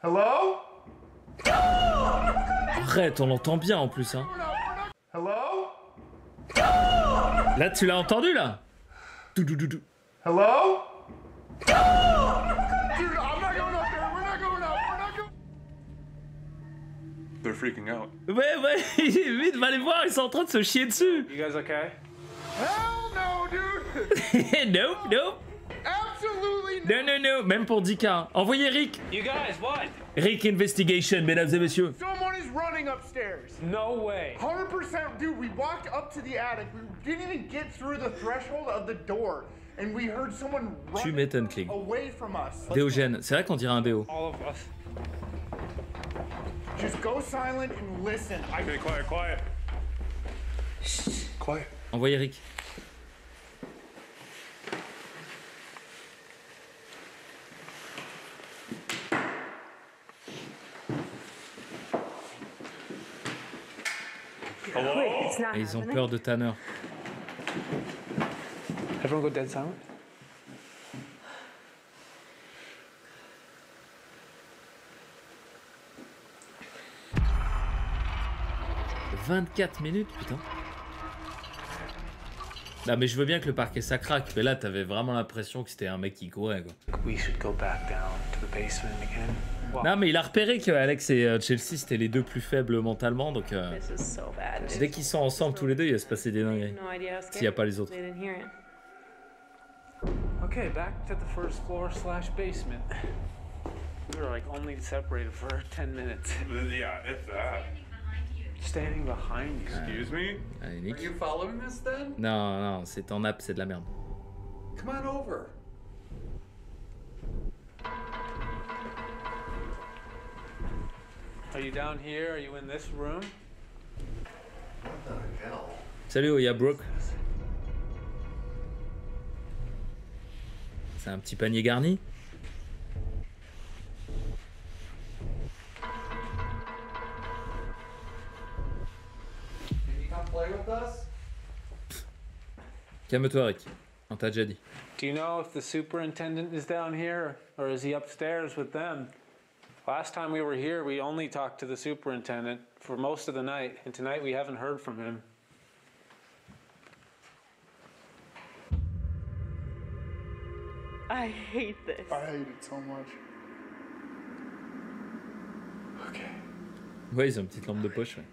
Hello? Arrête, on l'entend bien en plus. Hein. Hello? Là, tu l'as entendu là? Doudoudou. Hello? Dude, I'm not going up there. We're not going up. We're not going. They're freaking out. Ouais, vite, va les voir, ils sont en train de se chier dessus. You guys okay? Hell no, dude. Nope. Absolutely no. Non, même pour 10K. Envoyez Rick. You guys, what? Rick Investigation, mesdames et messieurs. Someone is running upstairs. No way. 100%, dude. We walked up to the attic. We didn't even get through the threshold of the door, and we heard someone Tu running m'étonnes, Kling. away from us. Déogène, c'est vrai qu'on dirait un déo. All of us. Just go silent and listen. Okay, quiet. Quiet. Envoyez Rick. Wait, it's not Et ils ont happening. peur de Tanner. Everyone go dead silent. « 24 minutes, putain. » Non mais je veux bien que le parquet ça craque, mais là t'avais vraiment l'impression que c'était un mec qui courait quoi. We should go back down to the basement again. Wow. Non mais il a repéré que Alex et Chelsea c'était les deux plus faibles mentalement, donc This is so bad. dès qu'ils sont ensemble tous les deux il va se passer des dingueries. No idea how scary S'il n'y a pas les autres. they didn't hear it. Okay, back to the first floor / basement. We were like only separated for 10 minutes. Yeah, if that. Standing behind you. Excuse me? Allez, Nick. Are you following us then? Non, c'est en app, c'est de la merde. Come on over. Are you down here? Are you in this room? What the hell? Salut, il y a Brooke. C'est un petit panier garni. Can you come play with with us? Calme-toi, Rick. On t'a déjà dit. Do you know if the superintendent is down here or is he upstairs with them? Last time we were here, we only talked to the superintendent for most of the night, and tonight we haven't heard from him. I hate this. I hate it so much. Okay. Ouais, ils ont une petite lampe de poche. Ouais.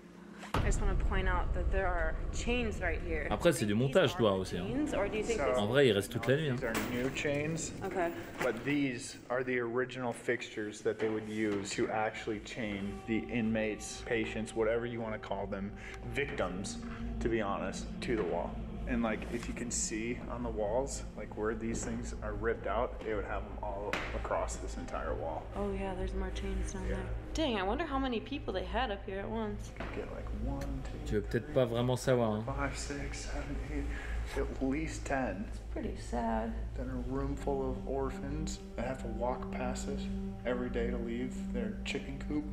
I just want to point out that there are chains right here. Après, c'est du montage, je dois aussi. Hein. Chains, or do you think So- En vrai, il reste toute la nuit. Hein. These are new chains, Okay. but these are the original fixtures that they would use to actually chain the inmates, patients, whatever you want to call them, victims, to be honest, to the wall. And like, if you can see on the walls, like where these things are ripped out, they would have them all across this entire wall. Oh yeah, there's more chains down there. Dang, I wonder how many people they had up here at once. Get like 1, 2, Tu veux peut-être pas vraiment savoir. Hein. 5, 6, 7, 8, at least 10. Pretty sad. Then a room full of orphans that have to walk past us every day to leave their chicken coop.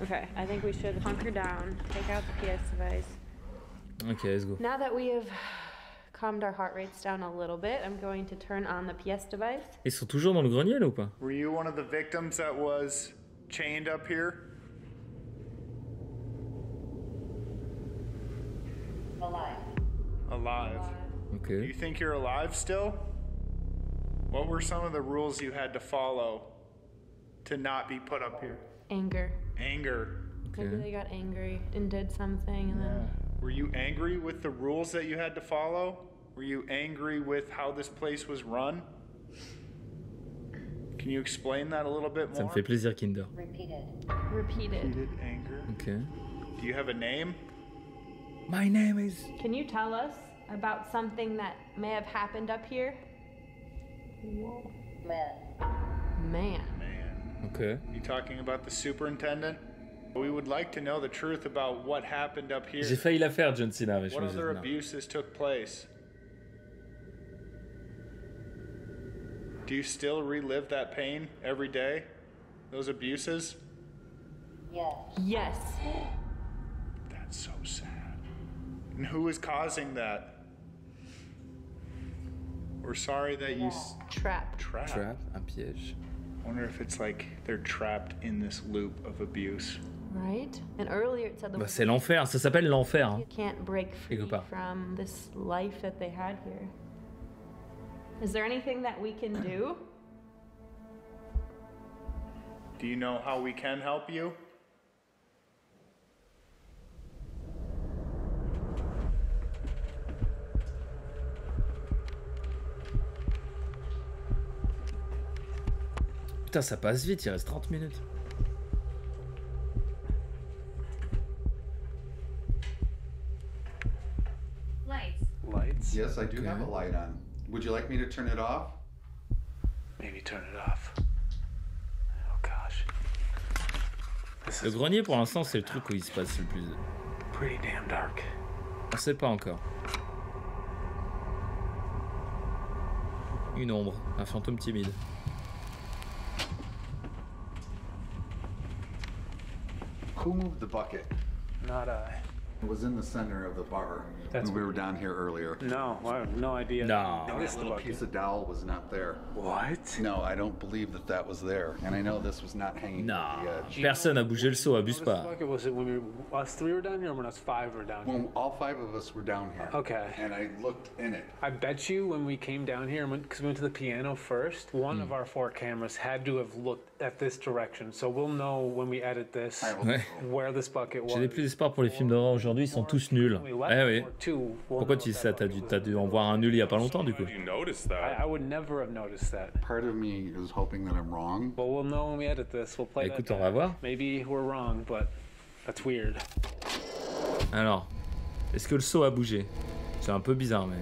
Okay, I think we should hunker down, take out the PS device. Ok, let's go. Now that we have calmed our heart rates down a little bit, I'm going to turn on the PS device. Ils sont toujours dans le grenier là ou pas? Were you one of the victims that was chained up here? Alive. Ok. Do you think you're alive still? What were some of the rules you had to follow to not be put up here? Anger. Anger. Maybe they got angry and did something and then... Were you angry with the rules that you had to follow? Were you angry with how this place was run? Can you explain that a little bit more? Ça me fait plaisir, Kinder. Repeated. Repeated anger. Ok. Do you have a name? My name is... Can you tell us about something that may have happened up here? Whoa. Man. Ok. You talking about the superintendent? We would like to know the truth about what happened up here. J'ai failli la faire, John Cena, mais je What me suis other dit non. abuses took place? Do you still relive that pain every day? Those abuses? Yes. That's so sad. And who is causing that? We're sorry that you Trap. trapped. Trap, un piège. I wonder if it's like they're trapped in this loop of abuse. Right? And earlier it said the Bah, c'est l'enfer, ça s'appelle l'enfer. Hein. you can't break free Quelque part. from this life that they had here. Is there anything that we can do? Do you know how we can help you? Putain, ça passe vite, il reste 30 minutes. Lights. Lights? Yes, I do have a light on. Would you like me to turn it off? Maybe turn it off. Oh gosh. This Le is grenier, pour l'instant, c'est le truc où il se passe le plus. pretty damn dark. On sait pas encore. Une ombre, un fantôme timide. Who moved the bucket? Not I. It was in the center of the bar That's when we were down here earlier. No, I have no idea. No. And Noticed that the little bucket. piece of dowel was not there. What? No, I don't believe that that was there. And I know this was not hanging Non, at the edge. personne n'a bougé le seau, abuse Noticed pas. the bucket? Was it when us three were down here or when us five were down here? When all 5 of us were down here. Okay. And I looked in it. I bet you when we came down here, because we went to the piano first, one of our 4 cameras had to have looked at this direction. So we'll know when we edit this I hope Ouais. so. where this bucket was. J'ai plus d'espoir pour les films d'horreur aujourd'hui, ils sont tous nuls. We Eh left oui. or two, we'll Pourquoi know tu dis if ça? that T'as bucket dû was- en voir un nul il y a pas longtemps du coup. You noticed that? I would never have noticed that. Part of me is hoping that I'm wrong. But we'll know when we edit this. We'll play Écoute, that on va back. voir. Maybe we're wrong, but that's weird. Alors, est-ce que le seau a bougé? C'est un peu bizarre, mais.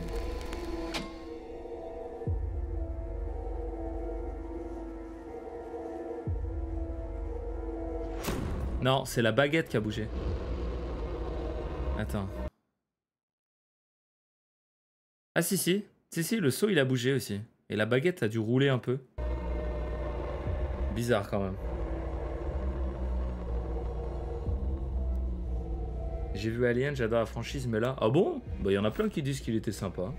Non, c'est la baguette qui a bougé. Attends. Ah si, si. Si, si, le seau il a bougé aussi. Et la baguette a dû rouler un peu. Bizarre quand même. J'ai vu Alien, j'adore la franchise, mais là... Ah bon? Bah, il y en a plein qui disent qu'il était sympa.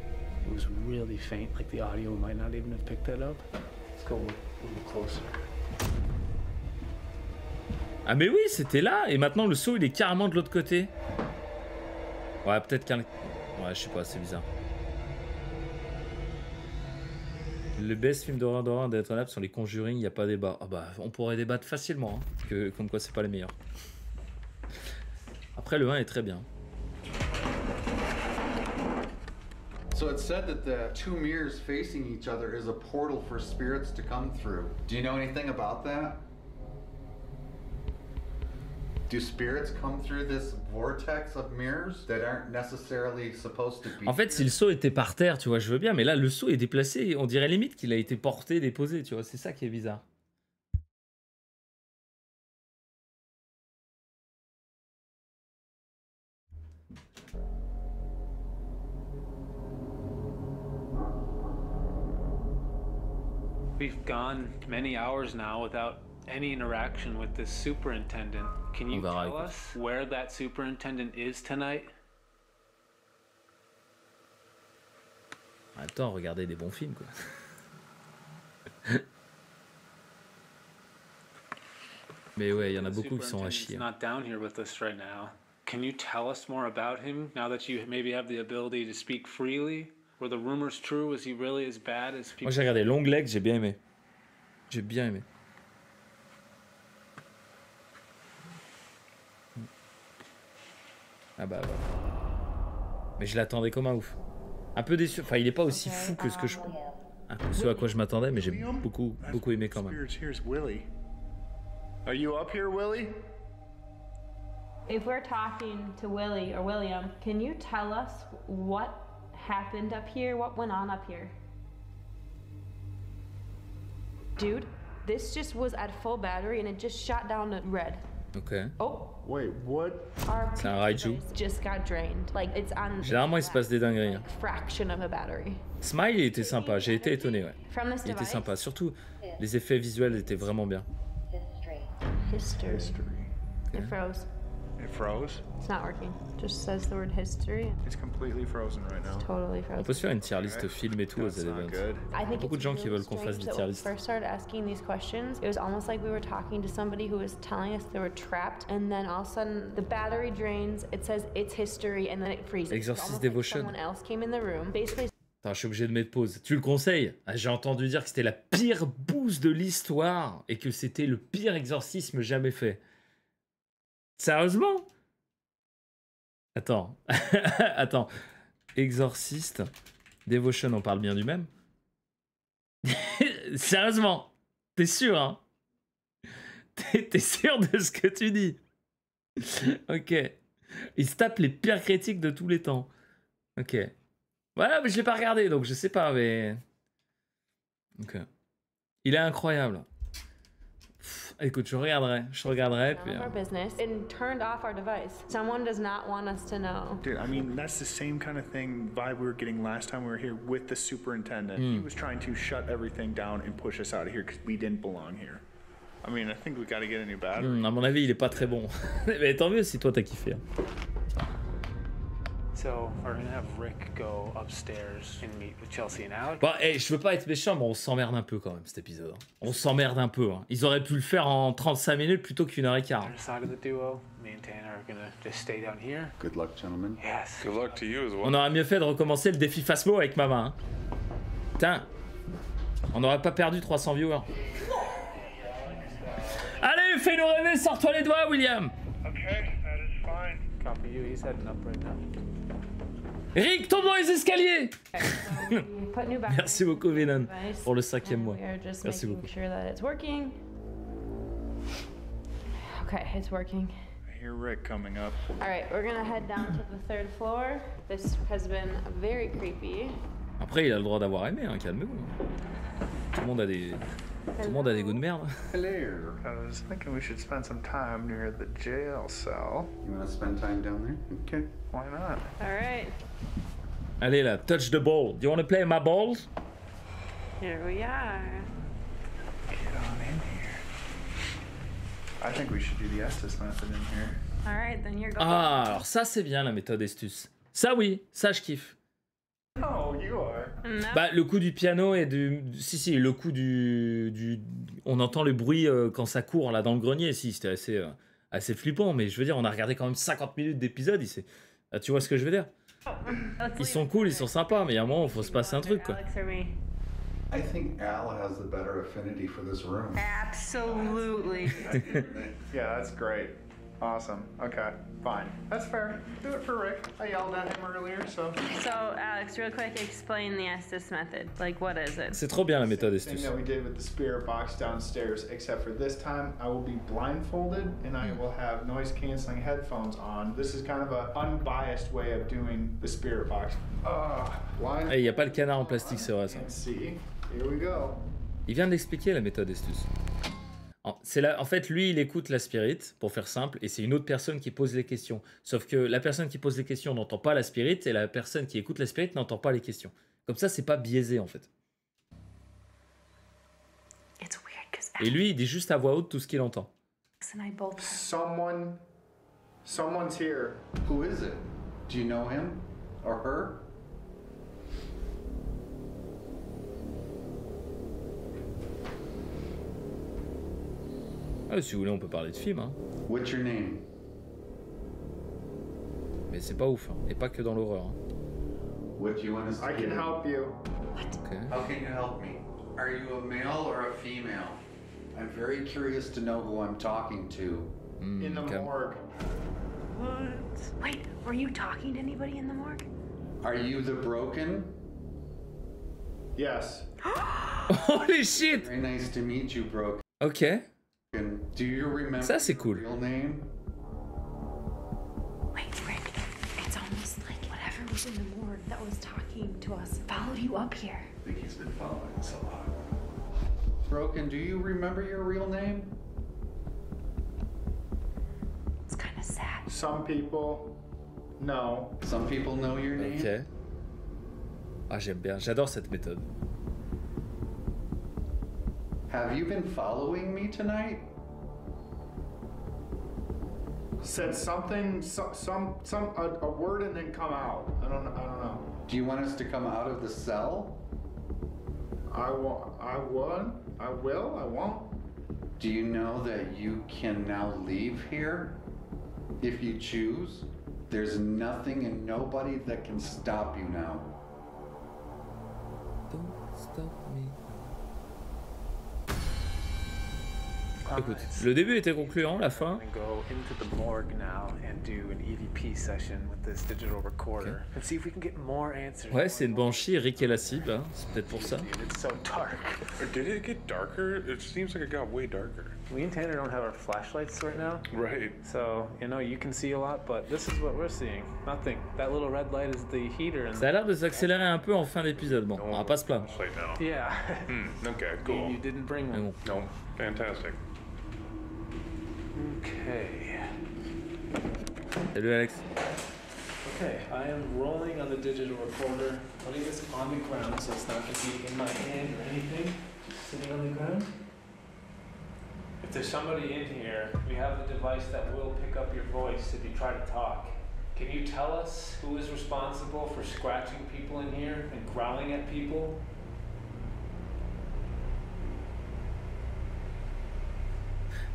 It was really faint, like the audio might not even have picked that up. Let's go a little closer. Ah mais oui, c'était là, et maintenant le saut il est carrément de l'autre côté. Ouais, peut-être qu'un... Ouais, je sais pas, c'est bizarre. Le best film d'horreur d'être sont les Conjuring, il n'y a pas débat. Ah bah, on pourrait débattre facilement, hein, que, comme quoi c'est pas les meilleurs. Après, le 1 est très bien. So it's said that the two mirrors facing each other is a portal for spirits to come through. Do you know anything about that? Do spirits come through this vortex of mirrors that aren't necessarily supposed to be? En fait, si le saut était par terre, tu vois, je veux bien, mais là, le saut est déplacé. On dirait limite qu'il a été porté, déposé, tu vois. C'est ça qui est bizarre. We've gone many hours now without any interaction with this superintendent. Can you tell us where that superintendent is tonight? Attends, regardez des bons films, quoi. Mais ouais, il y en a beaucoup qui sont à chier. Not down here with us right now. Can you tell us more about him now that you maybe have the ability to speak freely? Were the rumors true? Is he really as bad as people? Moi j'ai regardé Long Legs, j'ai bien aimé. J'ai bien aimé. Ah bah voilà. Mais je l'attendais comme un ouf. Un peu déçu. Enfin, il est pas aussi fou que ce que je... ce à quoi je m'attendais, mais j'ai beaucoup aimé quand même. Here's Willie. Are you up here, Willie? If we're talking to Willie or William, can you tell us what happened up here? What went on up here? Dude, this just was at full battery and it just shot down to red. Ok. Oh. Wait, what? C'est un Raiju. Just got drained. Like it's on. Généralement, il se passe des dingueries. Hein. Fraction of a battery. Smile, il était sympa. J'ai été étonné, ouais. Il était sympa. Surtout, les effets visuels étaient vraiment bien. History. It froze. It froze? It's not working. Just says the word history. It's completely frozen right now. It's totally frozen. On peut se faire une tier list film et tout aux events. I think Beaucoup de gens qui veulent qu'on fasse des tier lists. When we first started asking these questions, it was almost like we were talking to somebody who was telling us they were trapped, and then all of a sudden the battery drains. It says it's history, and then it freezes. Exorcist Devotion. Someone else came in the room. Basically. Attends, je suis obligé de mettre pause. Tu le conseilles? Ah, j'ai entendu dire que c'était la pire bouse de l'histoire et que c'était le pire exorcisme jamais fait. Sérieusement? Attends. Attends. Exorciste. Devotion, on parle bien du même? Sérieusement? T'es sûr, hein? T'es sûr de ce que tu dis? Ok. Il se tape les pires critiques de tous les temps. Ok. Voilà, mais je l'ai pas regardé, donc je sais pas, mais... Ok. Il est incroyable. Pff, écoute, je regarderai, puis... Our business and turned off our device. Someone does not want us to know. Dude, I mean, that's the same kind of vibe we were getting last time we were here with the superintendent. He was trying to shut everything down and push us out of here because we didn't belong here. I mean, I think we gotta get a new battery. À mon avis, il est pas très bon. Mais tant mieux si toi t'as kiffé. So we're gonna have Rick go upstairs and meet with Chelsea and Alex. Bon, hey, je veux pas être méchant, mais on s'emmerde un peu quand même cet épisode. On s'emmerde un peu. Hein. Ils auraient pu le faire en 35 minutes plutôt qu'1 heure et quart. Side of the duo, me and Tanner are gonna just stay down here. Good luck, gentlemen. Yes. Good luck to you as well. On aurait mieux fait de recommencer le défi Phasmo avec ma main. Hein. Putain, on n'aurait pas perdu 300 viewers. Allez, fais-nous rêver, sors-toi les doigts, William. Okay, that is fine. Copy you. He's heading up right now. Rick, tombe dans les escaliers. Merci beaucoup, Venom, pour le 5e mois. Merci beaucoup. Sure that it's working. Okay, it's working. I hear Rick coming up. All right, we're gonna head down to the 3rd floor. This has been very creepy. Après, il a le droit d'avoir aimé, hein, calmez-vous. Tout le monde a des goûts de merde. Hello. I was thinking we should spend some time near the jail cell. You want to spend time down there? Okay. Why not? All right. Allez là, touch the ball. Do you want to play my balls? Here we are. Get on in here. I think we should do the Estes method in here. All right, then you're going. Ah, alors ça c'est bien la méthode Estus. Ça oui, ça je kiffe. Oh, you are. No. Bah le coup du piano et du... Si, le coup du... On entend le bruit quand ça court là dans le grenier, si, c'était assez flippant, mais je veux dire, on a regardé quand même 50 minutes d'épisode, ah, tu vois ce que je veux dire? Ils sont cool, ils sont sympas, mais il y a un moment, il faut se passer un truc, quoi. Alex or me? I think Al has the better affinity for this room. Absolutely. Yeah, that's great. Awesome. Okay, fine. That's fair. Do it for Rick. I yelled at him earlier, so. So, Alex, real quick, explain the Estes method. Like, what is it? C'est trop bien la méthode Thing Estus. that we did with the spirit box downstairs, except for this time I will be blindfolded and I will have noise canceling headphones on. This is kind of a unbiased way of doing the spirit box. Il n'y a pas le canard en plastique, c'est vrai ça. Let's see. Here we go. Il vient d'expliquer la méthode Estus. En fait, lui, il écoute la spirit, pour faire simple, et c'est une autre personne qui pose les questions. Sauf que la personne qui pose les questions n'entend pas la spirit, et la personne qui écoute la spirit n'entend pas les questions. Comme ça, c'est pas biaisé, en fait. It's weird because Et lui, il dit juste à voix haute tout ce qu'il entend. Alex and I both. Someone's here. Who is it? Do you know him or her? Ah, si vous voulez, on peut parler de film, hein. What's your name? Mais c'est pas ouf, hein. Et pas que dans l'horreur. Hein. What do you want us to I can do? help you. Ok. How can you help me? Are you a male or a female? I'm very curious to know who I'm talking to. In the ok. morgue. Wait, were you talking to anybody in the morgue? Are you the broken? Yes. Holy shit! Very nice to meet you, broken. Ok. Do you remember Ça, c'est your cool. real name? Wait, Rick, it's almost like whatever was in the morgue that was talking to us followed you up here. I think he's been following us a lot. Broken, do you remember your real name? It's kind of sad. Some people know. Some people know your name. Ok. Ah, j'aime bien. J'adore cette méthode. Have you been following me tonight? Said something, a word and then come out. I don't know. Do you want us to come out of the cell? I will, I won't. Do you know that you can now leave here if you choose? There's nothing and nobody that can stop you now. Don't stop me. Écoute, le début était concluant, la fin. Go into the morgue now and do an EVP session with this digital recorder and see if we can get more answers. Ouais, c'est une banshee, Rick est la cible, hein. C'est peut-être pour ça. Dude, it's so dark. Did it get darker? It seems like it got way darker. Me and Tanner don't have our flashlights right now. Right. So, you can see a lot, but this is what we're seeing. Nothing. That little red light is the heater and Ça a l'air de s'accélérer un peu en fin d'épisode. Bon, on va pas se plaindre. Right now. yeah. Okay, And cool. you didn't bring Mais one. bon. No, fantastic. Okay. Salut Alex. Okay, I am rolling on the digital recorder, putting this on the ground so it's not going to be in my hand or anything. Just sitting on the ground. If there's somebody in here, we have the device that will pick up your voice if you try to talk. Can you tell us who is responsible for scratching people in here and growling at people?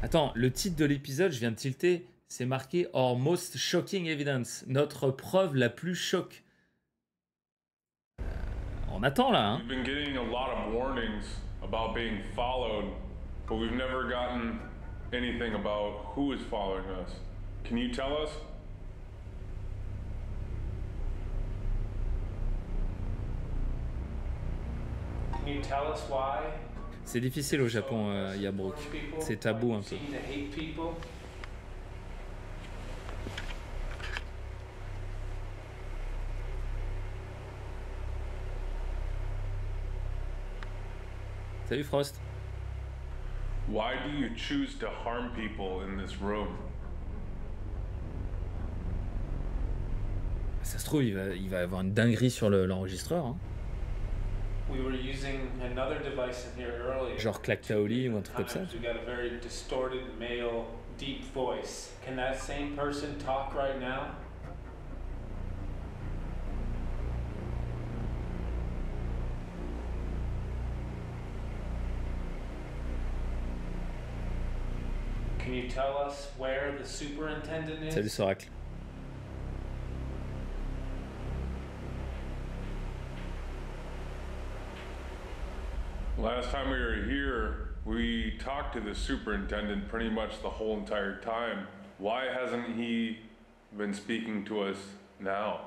Attends, le titre de l'épisode, je viens de tilter, c'est marqué Our Most Shocking Evidence, notre preuve la plus choc. On attend là, hein. We've been getting a lot of warnings about being followed, but we've never gotten anything about who is following us. Can you tell us? Can you tell us why? C'est difficile au Japon, Yabrook. C'est tabou un peu. Seem to hate people? Salut Frost. Why do you choose to harm people in this room? Ça se trouve, il va avoir une dinguerie sur l'enregistreur. Hein. We were using another device in here earlier. Genre Clack Taoli ou un truc comme ça. We got a very distorted male deep voice. Can that same person talk right now? Can you tell us where the superintendent is? Salut Soracle. Last time we were here, we talked to the superintendent pretty much the whole entire time. Why hasn't he been speaking to us now?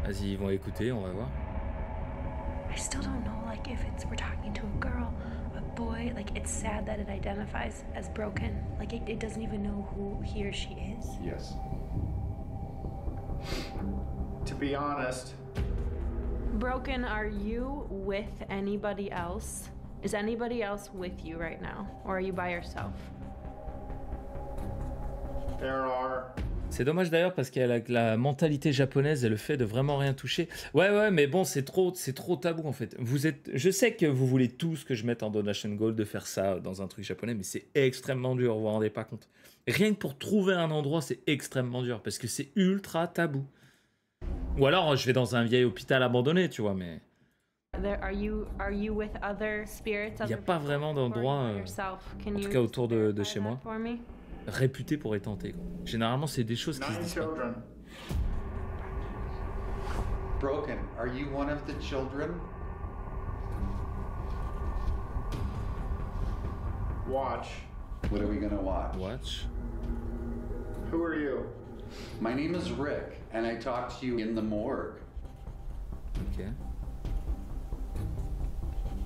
Vas-y, ils vont écouter, on va voir. I still don't know, like, if we're talking to a girl, a boy. Like, it's sad that it identifies as broken. Like, it doesn't even know who he or she is. Yes. To be honest, Broken, are you with anybody else? Is anybody else with you right now? Or are you by yourself? there are. C'est dommage d'ailleurs parce qu'avec la mentalité japonaise et le fait de vraiment rien toucher. Ouais, mais bon, c'est trop tabou en fait. Je sais que vous voulez tous que je mette en donation goal de faire ça dans un truc japonais, mais c'est extrêmement dur, vous vous rendez pas compte. Rien que pour trouver un endroit, c'est extrêmement dur parce que c'est ultra tabou. Ou alors je vais dans un vieil hôpital abandonné, tu vois, mais Are you with other spirits? il n'y a pas vraiment d'endroit, en tout cas autour de chez moi, réputé pour être tenté. Généralement, c'est des choses qui se 9 disent pas. children. Broken, are you one of the children? Watch. What are we gonna watch? Watch. Who are you? My name is Rick, and I talked to you in the morgue. Ok.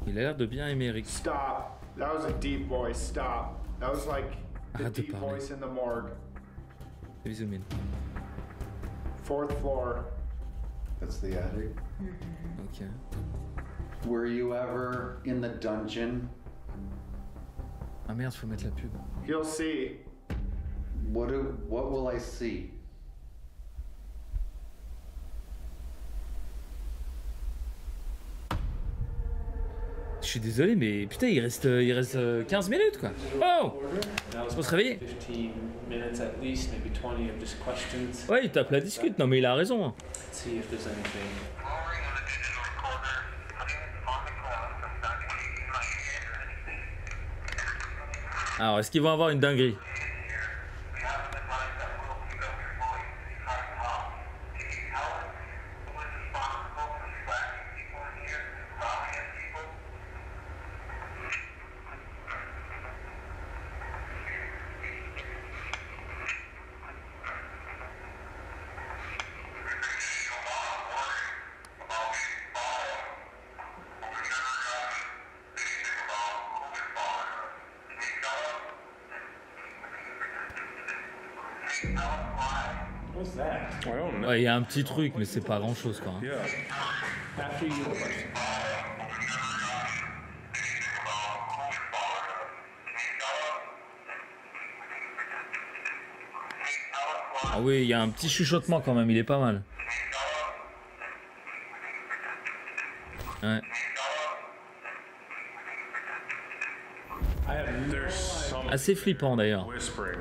Il a l'air de bien aimer Rick. Stop. That was a deep voice. Stop. That was like the Arrête de deep parler. voice in the morgue. Fais zoom in. 4th floor. That's the attic. Ok. Were you ever in the dungeon? Ah merde, faut mettre la pub. You'll see. What will I see? Je suis désolé, mais putain, il reste 15 minutes quoi. Oh! Faut se réveiller. 15 minutes at least, maybe 20 of just questions. Ouais, il tape la discute, non mais il a raison. Hein. See if there's anything. Alors, est-ce qu'ils vont avoir une dinguerie? What's that? I don't know. Ouais, il y a un petit truc, mais c'est pas grand chose quoi. Hein. Yeah. After you. Ah oui, il y a un petit chuchotement quand même, il est pas mal. Ouais. There's some Assez flippant d'ailleurs. whispering.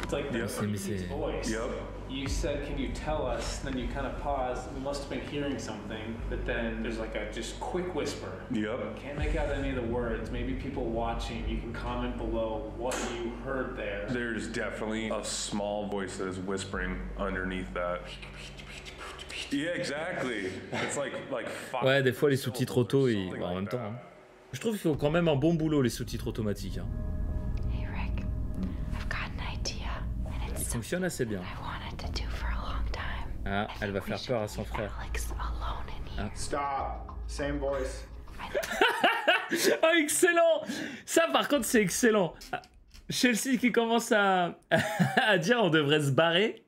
It's like the C'est- mais c'est- voice. Yep. You said, "Can you tell us?" Then you kind of pause. We must have been hearing something, but then there's like a just quick whisper. Yep. Can't make out any of the words. Maybe people watching, you can comment below what you heard there. There's definitely a small voice that is whispering underneath that. Yeah, exactly. It's like five Ouais, des fois les sous-titres auto, something en like même temps. that. Hein. Je trouve qu'ils font quand même un bon boulot les sous-titres automatiques. Hein. Hey Rick, I've got an idea, and Ils it's fonctionnent assez bien. I wanted to do for a long time. Ah, I elle va think we faire should peur à son leave frère. Alex alone in here. Stop. Same voice. Oh, excellent! Ça, par contre, c'est excellent. Chelsea qui commence à dire on devrait se barrer,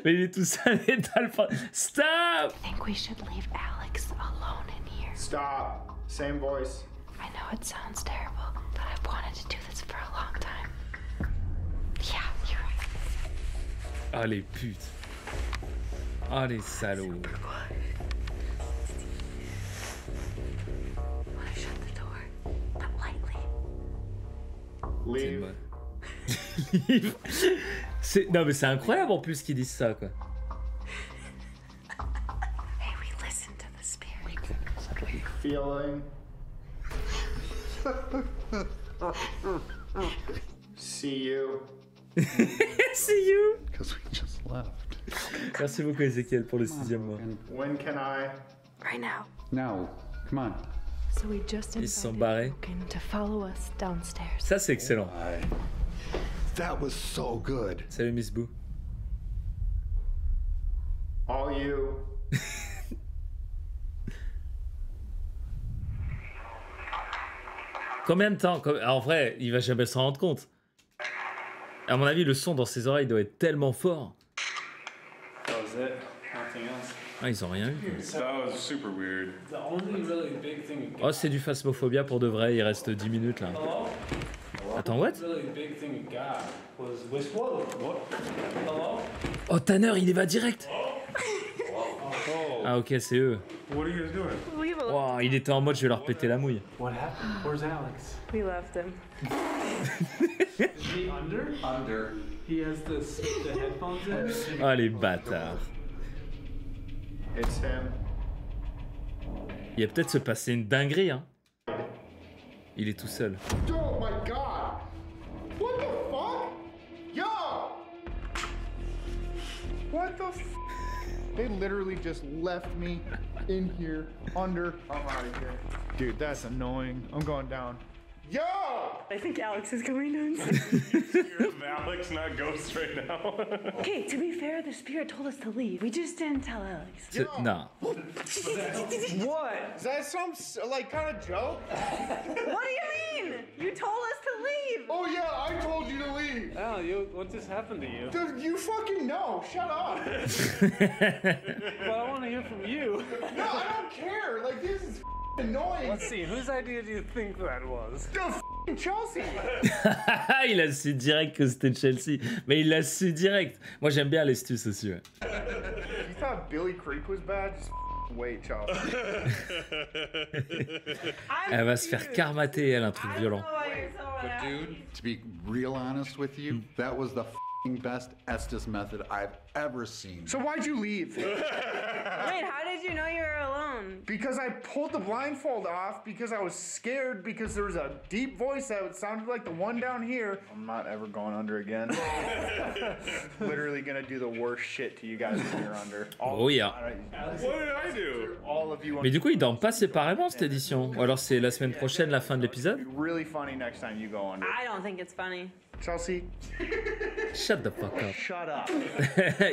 mais il est tout seul et t'as le fond. Stop! I think we should leave Alex alone in here. Stop. Same voice. I know it sounds terrible, but I've wanted to do this for a long time. Yeah, you're right. Ah, les putes. Ah, les salauds. Leave. Non mais c'est incroyable en plus qu'ils disent ça quoi. Hey, we listen to the spirit. Feeling. See you. See you. Because we just left. Merci beaucoup Ezekiel pour le 6e mois. When can I? Right now. Now, come on. So we just Ils se sont invited barrés. Broken to follow us downstairs. Ça c'est excellent. That was so good. Salut Miss Boo. All you. Combien de temps En vrai, il va jamais s'en rendre compte. À mon avis, le son dans ses oreilles doit être tellement fort. That was it. Nothing else. Ah, ils ont rien eu. That was super weird. The only really big thing we Oh, c'est du phasmophobia pour de vrai, il reste 10 minutes là. Attends, what? really big thing we got was Whistle. Hello? Oh, Tanner, il y va direct. Ah, ok, c'est eux. What are you guys doing? Leave him. Wow, il était en mode je vais leur péter la mouille. What happened? Where's Alex? We left him. Is he under? Under. He has the headphones in? Ah, les bâtards. It's him. Il va peut-être se passer une dinguerie, hein. Il est tout seul. Oh my god! What the fuck? Yo! What the f? They literally just left me in here under. I'm out of here. Dude, that's annoying. I'm going down. Yo! I think Alex is coming down. You're Alex, not Ghost right now. Okay, to be fair, the spirit told us to leave. We just didn't tell Alex. Non. What? Is that some like kind of joke? What do you mean? You told us to leave. Oh yeah, I told you to leave. Al, what just happened to you? Dude, you fucking know. Shut up. But I want to hear from you. No, I don't care. Like this is annoying. Let's see, whose idea do you think that was? Dude, Chelsea. Il a su direct que c'était Chelsea. Mais il l'a su direct. Moi, j'aime bien l'estus aussi, ouais. You thought Billy Creek was bad? Just wait, Chelsea. Elle va se faire karmater, elle, un truc violent. But dude, to be real honest with you, that was the best Estes method I've ever seen. So why'd you leave? Wait, how did you know you were alone? Because I pulled the blindfold off because I was scared because there was a deep voice that sounded like the one down here. I'm not ever going under again. Literally gonna do the worst shit to you guys when you're under. Oh yeah. What did I do? All of you. Mais du coup, ils dorment pas séparément cette édition. Ou alors c'est la semaine prochaine, la fin de l'épisode. Really funny next time you go under. I don't think it's funny. Chelsea. Shut the fuck up. Shut up.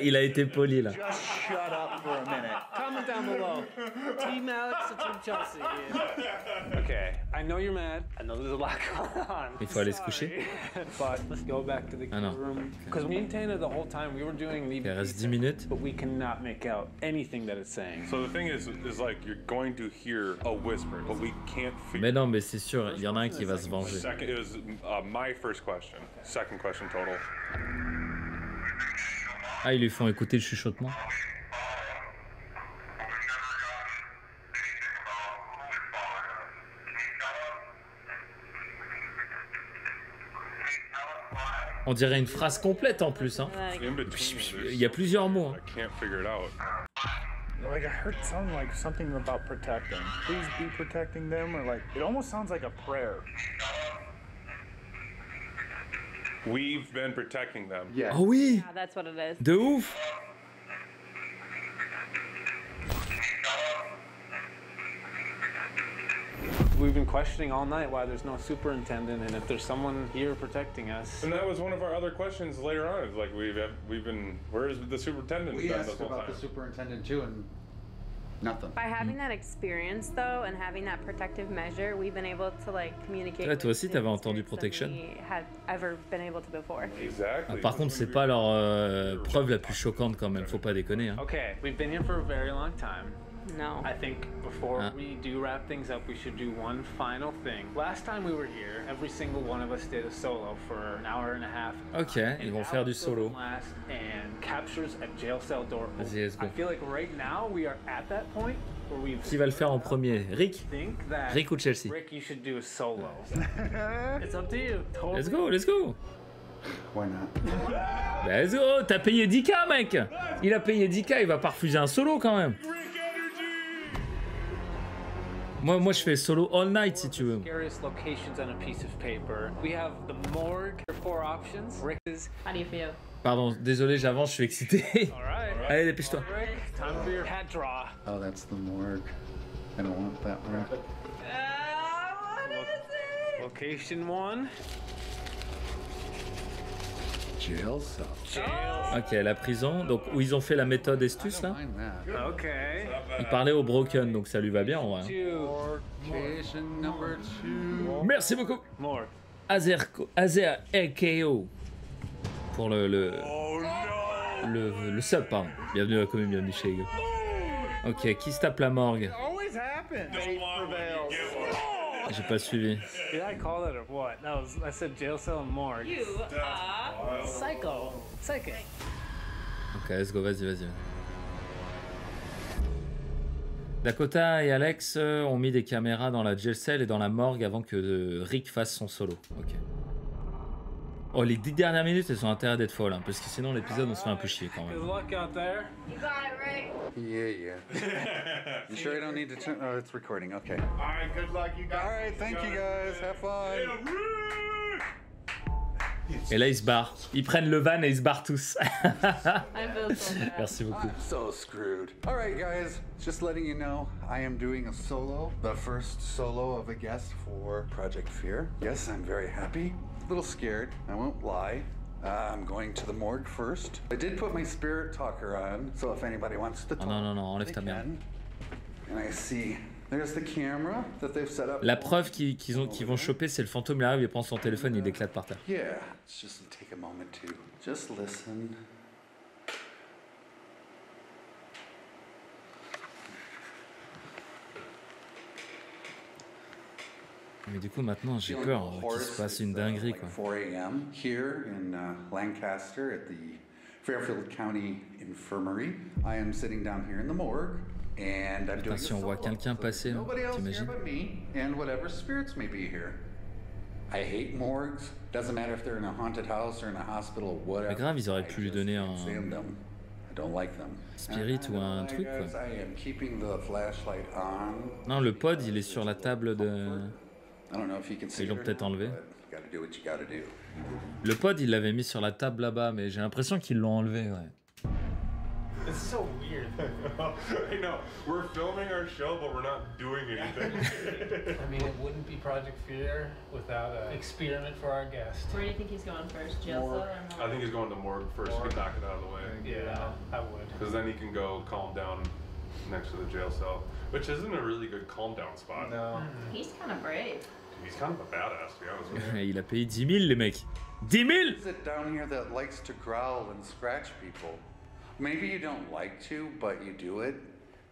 Il a été poli là. Just shut up for a minute. Comment down below. Team Alex or Team Chelsea? Okay, I know you're mad. I know there's a lot going on. Il faut aller se coucher. But let's go back to the Ah non. room. Because me and Tana, the whole time, we were doing the Il reste 10 minutes. but we cannot make out anything that it's saying. So the thing is like you're going to hear a whisper, but we can't figure. Mais non, mais c'est sûr, il y en a un qui va se venger. Second, it was my first question. Second question total. Ah, ils lui font écouter le chuchotement. On dirait une phrase complète en plus, hein. In between, Il y a plusieurs mots. Hein. I can't figure it out. Like I heard something about protecting. Please be protecting them, or like it almost sounds like a prayer. We've been protecting them. Yeah. Oh oui, Yeah, that's what it is. de ouf. We've been questioning all night why there's no superintendent and if there's someone here protecting us. And that was one of our other questions later on. It's like we've been. Where is the superintendent? We been asked this whole about time? the superintendent too, and nothing. By having that experience, though, and having that protective measure, we've been able to like communicate. Ouais, toi aussi, with t'avais the entendu spirits Protection. than we had ever been able to before. Exactly. Ah, par contre, c'est pas leur preuve la plus choquante quand même, faut pas déconner. Hein. Okay, we've been here for a very long time. No. I think before we do wrap things up, we should do one final thing. Last time we were here, every single one of us did a solo for an hour and a half. Ok, ils vont faire du solo. And captures a jail cell door. Vas-y, let's go. I feel like right now we are at that point where we've. Qui va le faire en premier? Rick? Rick ou Chelsea? Rick, you should do a solo. It's up to you. Totally. Let's go, let's go. Why not? Bah, let's go, t'as payé 10K, mec. Il a payé 10K, il va pas refuser un solo quand même. Moi je fais solo all night si tu veux. Scariest locations on a piece of paper. We have the morgue. 4 options. Rick is. How do you feel? Pardon, désolé, j'avance, je suis excité. Allez, dépêche-toi. Time for your hat draw. Oh, that's the morgue. I don't want that one. Location 1. Jail cell. Ok, la prison, donc où ils ont fait la méthode Estus là. Okay. Il parlait au Broken, donc ça lui va bien en vrai. Location number 2. Merci beaucoup. More. Azer RKO pour le sub, pardon. Bienvenue à la commune, bienvenue chez Ego. Ok, qui se tape la morgue? J'ai pas suivi. Did I call that or what? No, I said jail cell and morgue. You are psycho. Psychic. Ok, let's go, vas-y. Dakota et Alex ont mis des caméras dans la jail cell et dans la morgue avant que Rick fasse son solo. Ok. Oh, les 10 dernières minutes, elles ont intérêt d'être folles, hein, parce que sinon l'épisode on se fait un peu chier quand même. Good luck out there. You got it, Rick. Yeah. You sure I don't need to turn? Oh, it's recording. Okay. All right, good luck, you guys. All right, thank you guys. Have fun. Et là ils se barrent. Ils prennent le van et ils se barrent tous. I feel so bad. Merci beaucoup. I'm so screwed. All right, guys, just letting you know, I am doing a solo, the first solo of a guest for Project Fear. Yes, I'm very happy. A little scared, I won't lie. I'm going to the morgue first. I did put my spirit talker on, so if anybody wants to talk, non, enlève ta merde. And I see, there's the camera that they've set up. La preuve qu'ils vont choper, c'est le fantôme, il arrive, il prend son téléphone, il éclate par terre. Yeah, let's just take a moment to just listen. Mais du coup maintenant j'ai peur qu'il se passe une dinguerie quoi. 4 a.m. here in Lancaster at the Fairfield County Infirmary. I am sitting down here in the morgue and I'm doing Si on voit quelqu'un passer, t'imagines? And whatever spirits may be here. I hate morgues. Doesn't matter if they're in a haunted house or in a hospital, whatever. Mais grave, ils auraient pu lui donner un I don't like them. spirit ou un truc quoi. I am keeping the flashlight on. Non, le pod il est sur la table de... Ils l'ont peut-être enlevé. Le pod, il l'avait mis sur la table là-bas, mais j'ai l'impression qu'ils l'ont enlevé, ouais. It's so weird. I know. We're filming our show, but we're not doing anything. I mean, it wouldn't be Project Fear without an experiment for our guest. Where do you think he's going first? Jail cell or morgue? I think he's going to morgue first. He can knock it out of the way. Yeah, I would. Because then he can go calm down next to the jail cell, which isn't a really good calm down spot. No. He's kind of brave. He's kind of a badass, to be honest with you. Il a payé 10 000 les mecs. 10 000! Is it down here that likes to growl and scratch people? Maybe you don't like to, but you do it.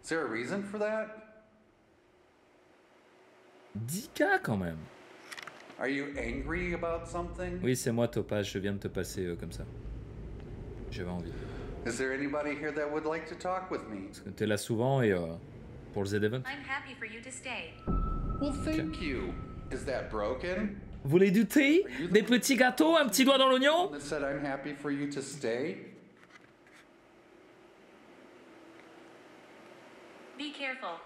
Is there a reason for that? 10K quand même. Are you angry about something? Oui, c'est moi Topaz, je viens de te passer comme ça. J'avais envie. Is there anybody here that would like to talk with me? Parce que t'es là souvent et pour le Z-Event. I'm happy for you to stay. Well, thank you. Is that broken? Vous voulez du thé? Des petits gâteaux? Un petit doigt dans l'oignon? That said I'm happy for you to stay? Be careful.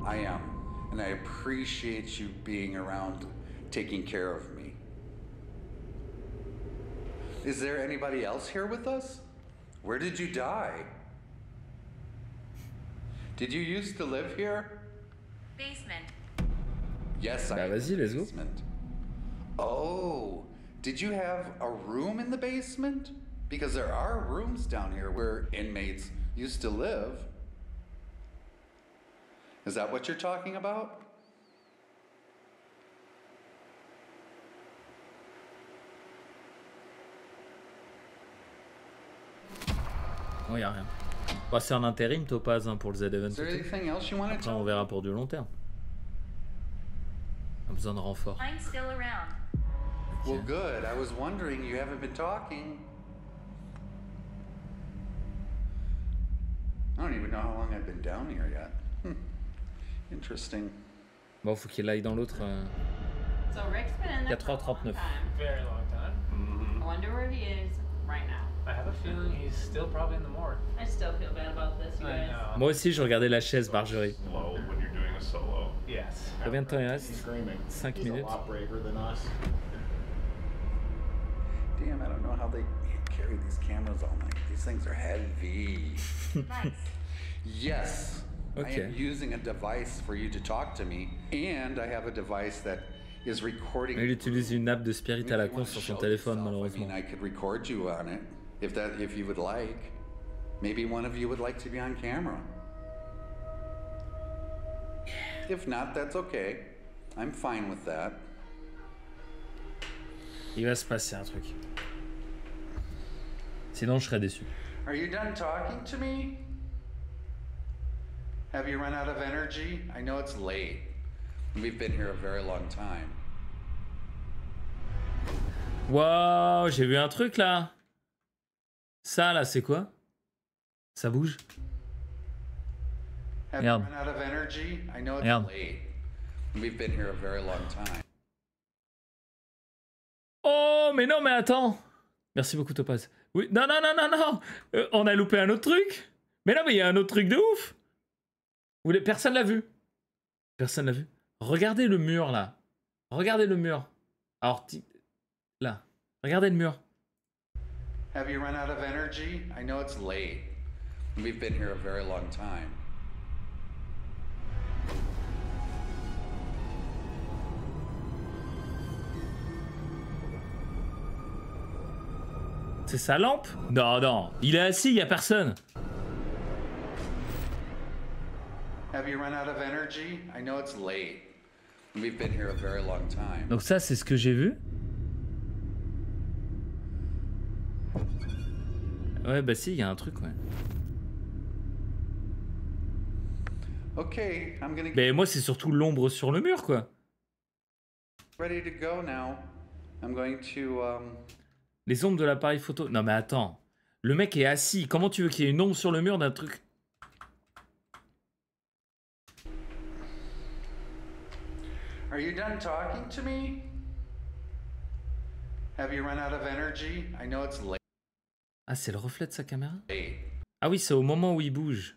I am, and I appreciate you being around, taking care of me. Is there anybody else here with us? Where did you die? Did you used to live here? Basement. Yes, Bah vas-y, let's go. Basement. Oh, did you have a room in the basement? Because there are rooms down here where inmates used to live. Is that what you're talking about? Oh, y'a rien. Bah, c'est un intérim Topaz hein, pour le Z-Event. Is there anything else you want to Après, tell on me? verra pour du long terme. On a besoin de renfort. I'm still around. Well, good. I was wondering, you haven't been talking. I don't even know how long I've been down here yet. Interesting. Bon, faut qu'il aille dans l'autre. So Rick's been in there for a long 4h39. time. Very long time. I wonder where he is right now. I have a feeling he's still probably in the morgue. I still feel bad about this, you I guys. know. Moi aussi, je regardais la chaise, Marjorie. Slow when you're doing a solo. Yes. Combien de temps il reste 5 minutes. Damn, I don't know how they carry these cameras all night. These things are heavy. Nice. Yes. I Okay. am using a device for you to talk to me, and I have a device that is recording. Il utilise une app de Spirit à la If you con wanna sur son show téléphone, yourself, malheureusement. I mean, I could record you on it if you would like. Maybe one of you would like to be on camera. If not, that's okay. I'm fine with that. Il va se passer un truc. Sinon, je serais déçu. Are you done talking to me? Have you run out of energy? I know it's late. We've been here a very long time. Waouh, j'ai vu un truc là. Ça là, c'est quoi? Ça bouge? Have Merde. you run out of energy? I know it's Merde. late. We've been here a very long time. Oh, mais non, mais attends. Merci beaucoup, Topaz. Oui, non, non, non, non, non. On a loupé un autre truc. Mais non, mais il y a un autre truc de ouf. Personne l'a vu. Personne l'a vu. Regardez le mur là. Regardez le mur. Alors, là. Regardez le mur. Have you run out of energy? I know it's late. We've been here a very long time. C'est sa lampe? Non, non. Il est assis, il n'y a personne. Have you run out of energy? I know it's late. We've been here a very long time. Donc ça, c'est ce que j'ai vu. Ouais, bah si, il y a un truc, ouais. Okay, I'm gonna Mais moi, c'est surtout l'ombre sur le mur, quoi. get ready to go now. I'm going to Les ombres de l'appareil photo. Non, mais attends. Le mec est assis. Comment tu veux qu'il y ait une ombre sur le mur d'un truc? Are you done talking to me? Have you run out of energy? I know it's late. Ah, c'est le reflet de sa caméra? Ah oui, c'est au moment où il bouge.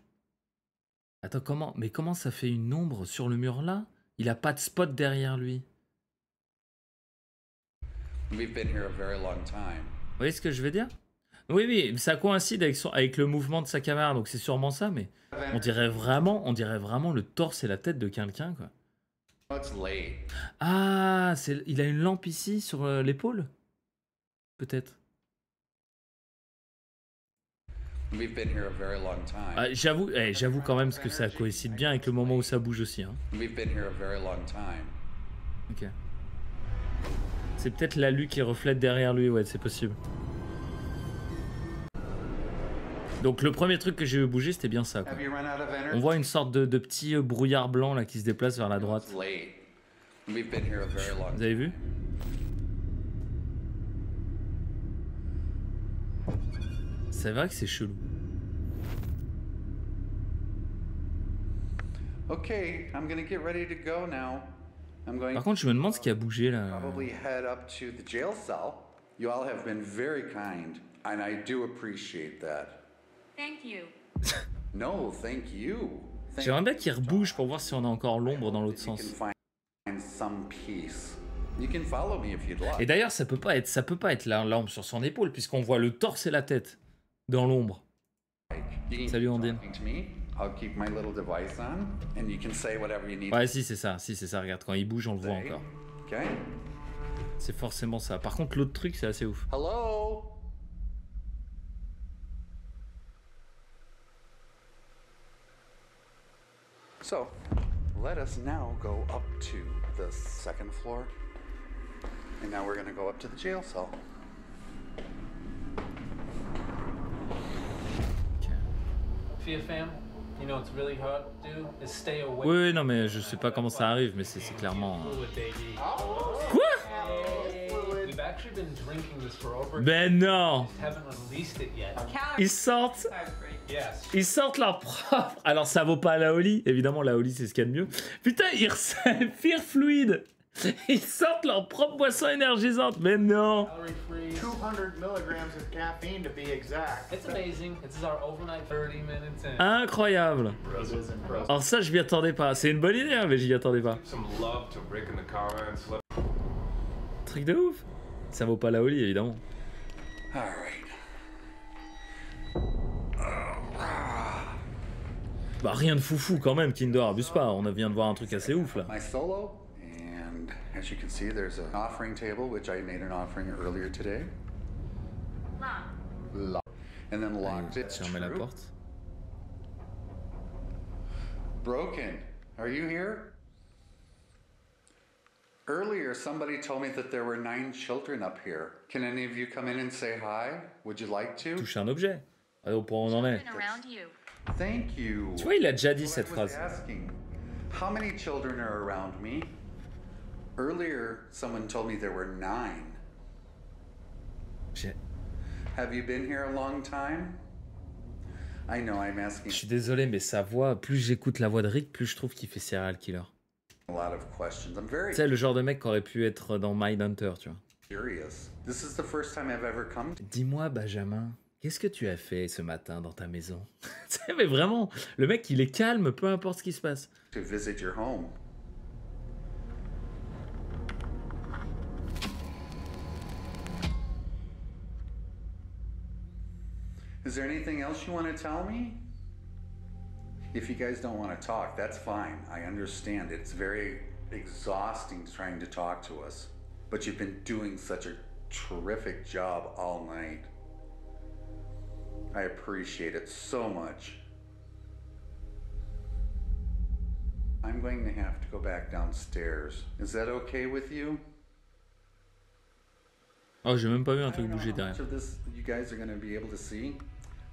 Attends, comment? Mais comment ça fait une ombre sur le mur là? Il a pas de spot derrière lui. We've been here a very long time. Vous voyez ce que je veux dire? Oui, oui, ça coïncide avec le mouvement de sa caméra, donc c'est sûrement ça, mais on dirait vraiment le torse et la tête de quelqu'un, quoi. It's late. Ah, il a une lampe ici sur l'épaule? Peut-être. We've been here a very long time. Ah, j'avoue quand même que ça coïncide bien avec le moment où ça bouge aussi. Hein. We've been here a very long time. Ok. C'est peut-être l'alu qui reflète derrière lui, ouais, c'est possible. Donc le premier truc que j'ai vu bouger, c'était bien ça, quoi. Have you run out of energy? On voit une sorte de petit brouillard blanc là qui se déplace vers la droite. It's late. We've been here a very long Vous avez vu? C'est vrai que c'est chelou. Okay, I'm gonna get ready to go now. I'm going Par contre, je me demande ce qui a bougé là. probably head up to the jail cell. You all have been very kind, and I do appreciate that. Thank you. No, thank you. Thank J'aimerais bien qu'il rebouge pour voir si on a encore l'ombre dans l'autre you sens. can find some peace. You can follow me if you'd like. Et d'ailleurs, ça peut pas être la lampe sur son épaule puisqu'on voit le torse et la tête dans l'ombre. You can Salut, keep Ondine. talking to me. I'll keep my little device on, and you can say whatever you need. Ouais, si c'est ça, regarde, quand il bouge, on le voit encore. Okay. C'est forcément ça. Par contre, l'autre truc, c'est assez ouf. Hello. So, let us now go up to the second floor. And now we're going to go up to the jail cell. Ok. Fia fam, you know what's really hard to do is stay away. Oui, non, mais je sais pas comment ça arrive, mais c'est clairement. Quoi? We've actually been drinking this for over. Ben non! Just haven't released it yet. Ils sortent leur propre. Alors ça vaut pas la Oli, évidemment la Oli c'est ce qu'il y a de mieux. Putain, ils ressentent Fear Fluid. Ils sortent leur propre boisson énergisante, mais non. 200 milligrams of caffeine to be exact. It's amazing. This is our overnight 30 minutes in. Incroyable. Alors ça je m'y attendais pas. C'est une bonne idée, hein, mais j'y attendais pas. Truc de ouf. Ça vaut pas la Oli évidemment. Bah rien de foufou quand même, Kinder, abuse pas. On vient de voir un truc assez ouf là. My solo, and as you can see, there's an offering table which I made an offering earlier today. And then locked it. Fermer la porte. Broken, are you here? Earlier, somebody told me that there were 9 children up here. Can any of you come in and say hi? Would you like to? Touche un objet. Alors pour où on en est. Thank you. Tu vois, il a déjà dit cette phrase. Asking, how many children are around me? Earlier, someone told me there were 9. Have you been here a long time? I know I'm asking. Je suis désolé, mais sa voix, plus j'écoute la voix de Rick, plus je trouve qu'il fait serial killer. A lot of questions. I'm very. Tu sais, le genre de mec qui aurait pu être dans Mindhunter, tu vois. Curious. This is the first time I've ever come. Dis-moi, Benjamin, qu'est-ce que tu as fait ce matin dans ta maison? Tu sais, mais vraiment, le mec, il est calme, peu importe ce qui se passe. To visit your home. Is there anything else you want to tell me? If you guys don't want to talk, that's fine. I understand. It's very exhausting trying to talk to us. But you've been doing such a terrific job all night. I appreciate it so much. I'm going to have to go back downstairs. Is that okay with you? Oh, j'ai même pas vu un truc bouger derrière. How much of this you guys are going to be able to see?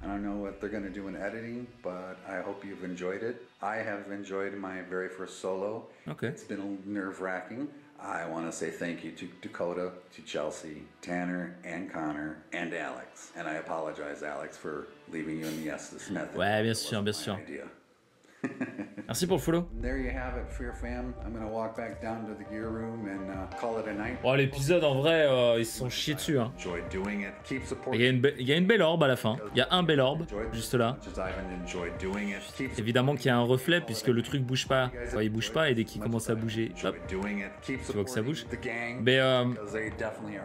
I don't know what they're going to do in editing, but I hope you've enjoyed it. I have enjoyed my very first solo. Okay. It's been nerve-wracking. I want to say thank you to Dakota, to Chelsea, Tanner, and Connor, and Alex. And I apologize, Alex, for leaving you in the Estes method. Ouais, bien sûr, bien sûr. Merci pour le follow. There you have it, Fear Fam. I'm gonna walk back down to the gear room and call it a night. Oh, l'épisode en vrai, ils se sont chiés dessus. Hein. Il y a une belle orbe à la fin. Il y a un bel orbe, juste là. Évidemment qu'il y a un reflet puisque le truc bouge pas. Enfin, il bouge pas et dès qu'il commence à bouger, hop, tu vois que ça bouge. Mais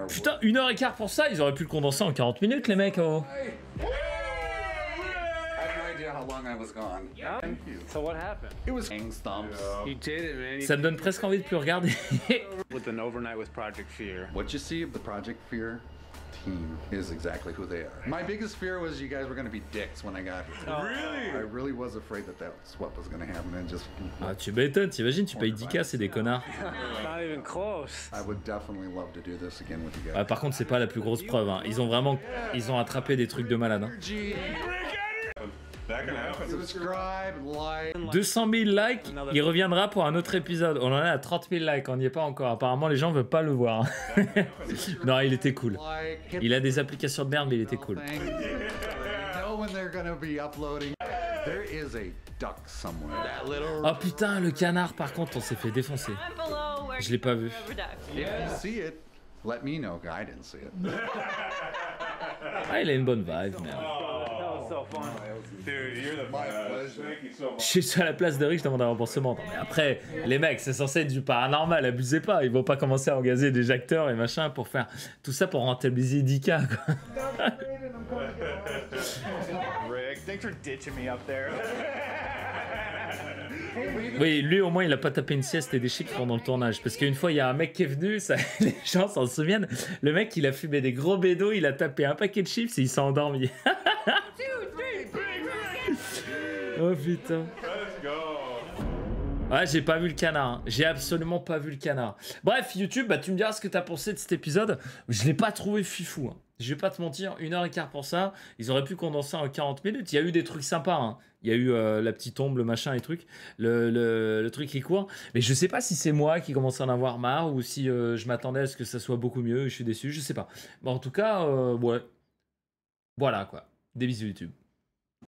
putain, 1h15 pour ça, ils auraient pu le condenser en 40 minutes, les mecs. Oh. How long I was gone. Yeah. Thank you. So what happened? It was stumps. You did it, man. Ça me donne presque envie de plus regarder. With an overnight with Project Fear. What you see of the Project Fear team is exactly who they are. My biggest fear was you guys were going to be dicks when I got here. Oh, really? I really was afraid that that's what was going to happen and just. Ah, tu m'étonnes, t'imagines, tu payes 10K, c'est des connards. Not even close. I would definitely love to do this again with you guys. Ah, par contre, c'est pas la plus grosse preuve. Hein. Ils ont attrapé des trucs de malade. Hein. 200 000 likes, il reviendra pour un autre épisode. On en est à 30 000 likes, on n'y est pas encore. Apparemment, les gens veulent pas le voir. Non, il était cool. Il a des applications de merde, mais il était cool. Oh putain, le canard, par contre, on s'est fait défoncer. Je l'ai pas vu. Ah, il a une bonne vibe, merde. Je suis à la place de Rick, je demande un remboursement. Non, mais après, les mecs, c'est censé être du paranormal, abusez pas. Ils vont pas commencer à engager des acteurs et machin pour faire tout ça pour rentabiliser 10K, quoi. Rick, thanks for ditching me up there. Oui, lui au moins il a pas tapé une sieste et des chips pendant le tournage. Parce qu'une fois il y a un mec qui est venu, ça, les gens s'en souviennent. Le mec il a fumé des gros bédos, il a tapé un paquet de chips et il s'est endormi. Oh putain. Ouais, j'ai pas vu le canard. Hein. J'ai absolument pas vu le canard. Bref, YouTube, bah, tu me diras ce que t'as pensé de cet épisode. Je l'ai pas trouvé fifou. Hein. Je vais pas te mentir, 1h15 pour ça, ils auraient pu condenser en 40 minutes. Il y a eu des trucs sympas, hein. Il y a eu la petite tombe, le machin, les trucs, le truc qui court. Mais je sais pas si c'est moi qui commence à en avoir marre ou si je m'attendais à ce que ça soit beaucoup mieux et je suis déçu, je sais pas. Mais en tout cas, ouais. Voilà quoi. Des bisous YouTube.